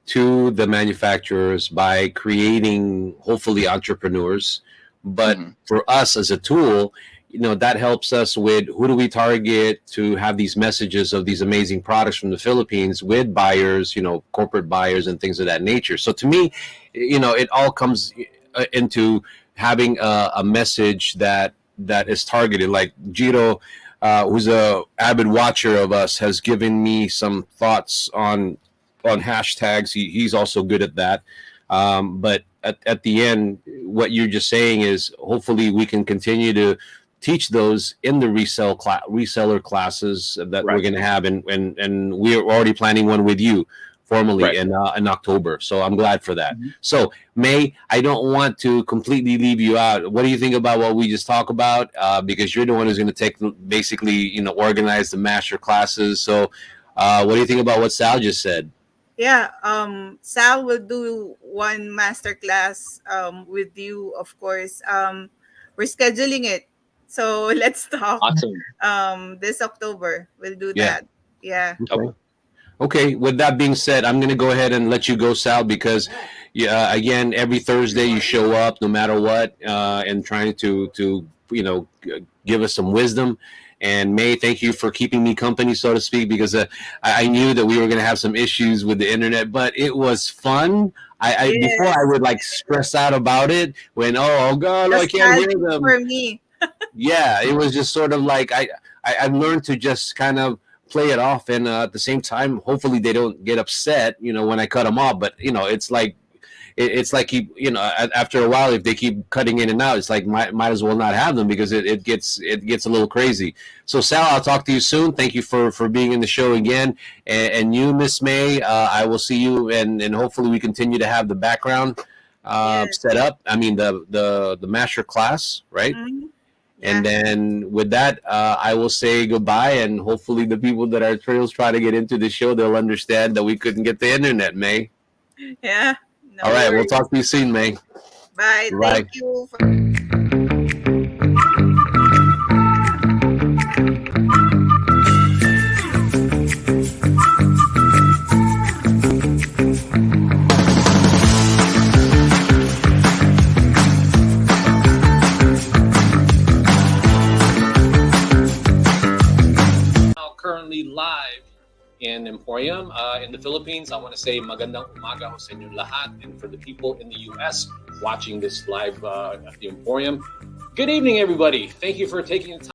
to the manufacturers by creating hopefully entrepreneurs. But Hmm. for us as a tool, that helps us with who do we target to have these messages of these amazing products from the Philippines with buyers, corporate buyers and things of that nature. So to me, it all comes into having a message that is targeted. Like Jiro, who's a avid watcher of us, has given me some thoughts on hashtags. He's also good at that. But at the end, what you're just saying is hopefully we can continue to teach those in the reseller classes that we're Right. going to have, and we're already planning one with you formally Right. in October. So I'm glad for that. Mhm. So May, I don't want to completely leave you out. What do you think about what we just talked about? Because you're the one who's going to take basically organize the master classes. So what do you think about what Sal just said? Yeah, Sal will do one masterclass with you, of course. We're scheduling it. So let's talk Awesome. this October. We'll do Yeah. that. Yeah. Okay. Okay. With that being said, I'm going to go ahead and let you go, Sal, because again, every Thursday you show up no matter what, and trying to give us some wisdom. And May, thank you for keeping me company, so to speak, because I knew that we were going to have some issues with the internet, but it was fun. I before I Yes. would like stress out about it when oh god, I can't hear Nostalgic them. for me. Yeah, it was just sort of like I learned to just kind of play it off, and at the same time, hopefully they don't get upset, when I cut them off. But it's like it's like after a while, if they keep cutting in and out, it's like might as well not have them, because it gets a little crazy. So Sal, I'll talk to you soon. Thank you for being in the show again, and you, Miss May, I will see you, and hopefully we continue to have the background Yes. set up. I mean the master class, right? Mhm. And Yeah. then with that, I will say goodbye, and hopefully the people that are trails try to get into the show, they'll understand that we couldn't get the internet, May. Yeah. All No right, we'll worries. talk to you soon, May. Bye. Bye. Thank you. Now currently live in Emporium in the Philippines. I want to say magandang umaga ho sa inyo lahat, and for the people in the US watching this live at the Emporium, good evening everybody. Thank you for taking the time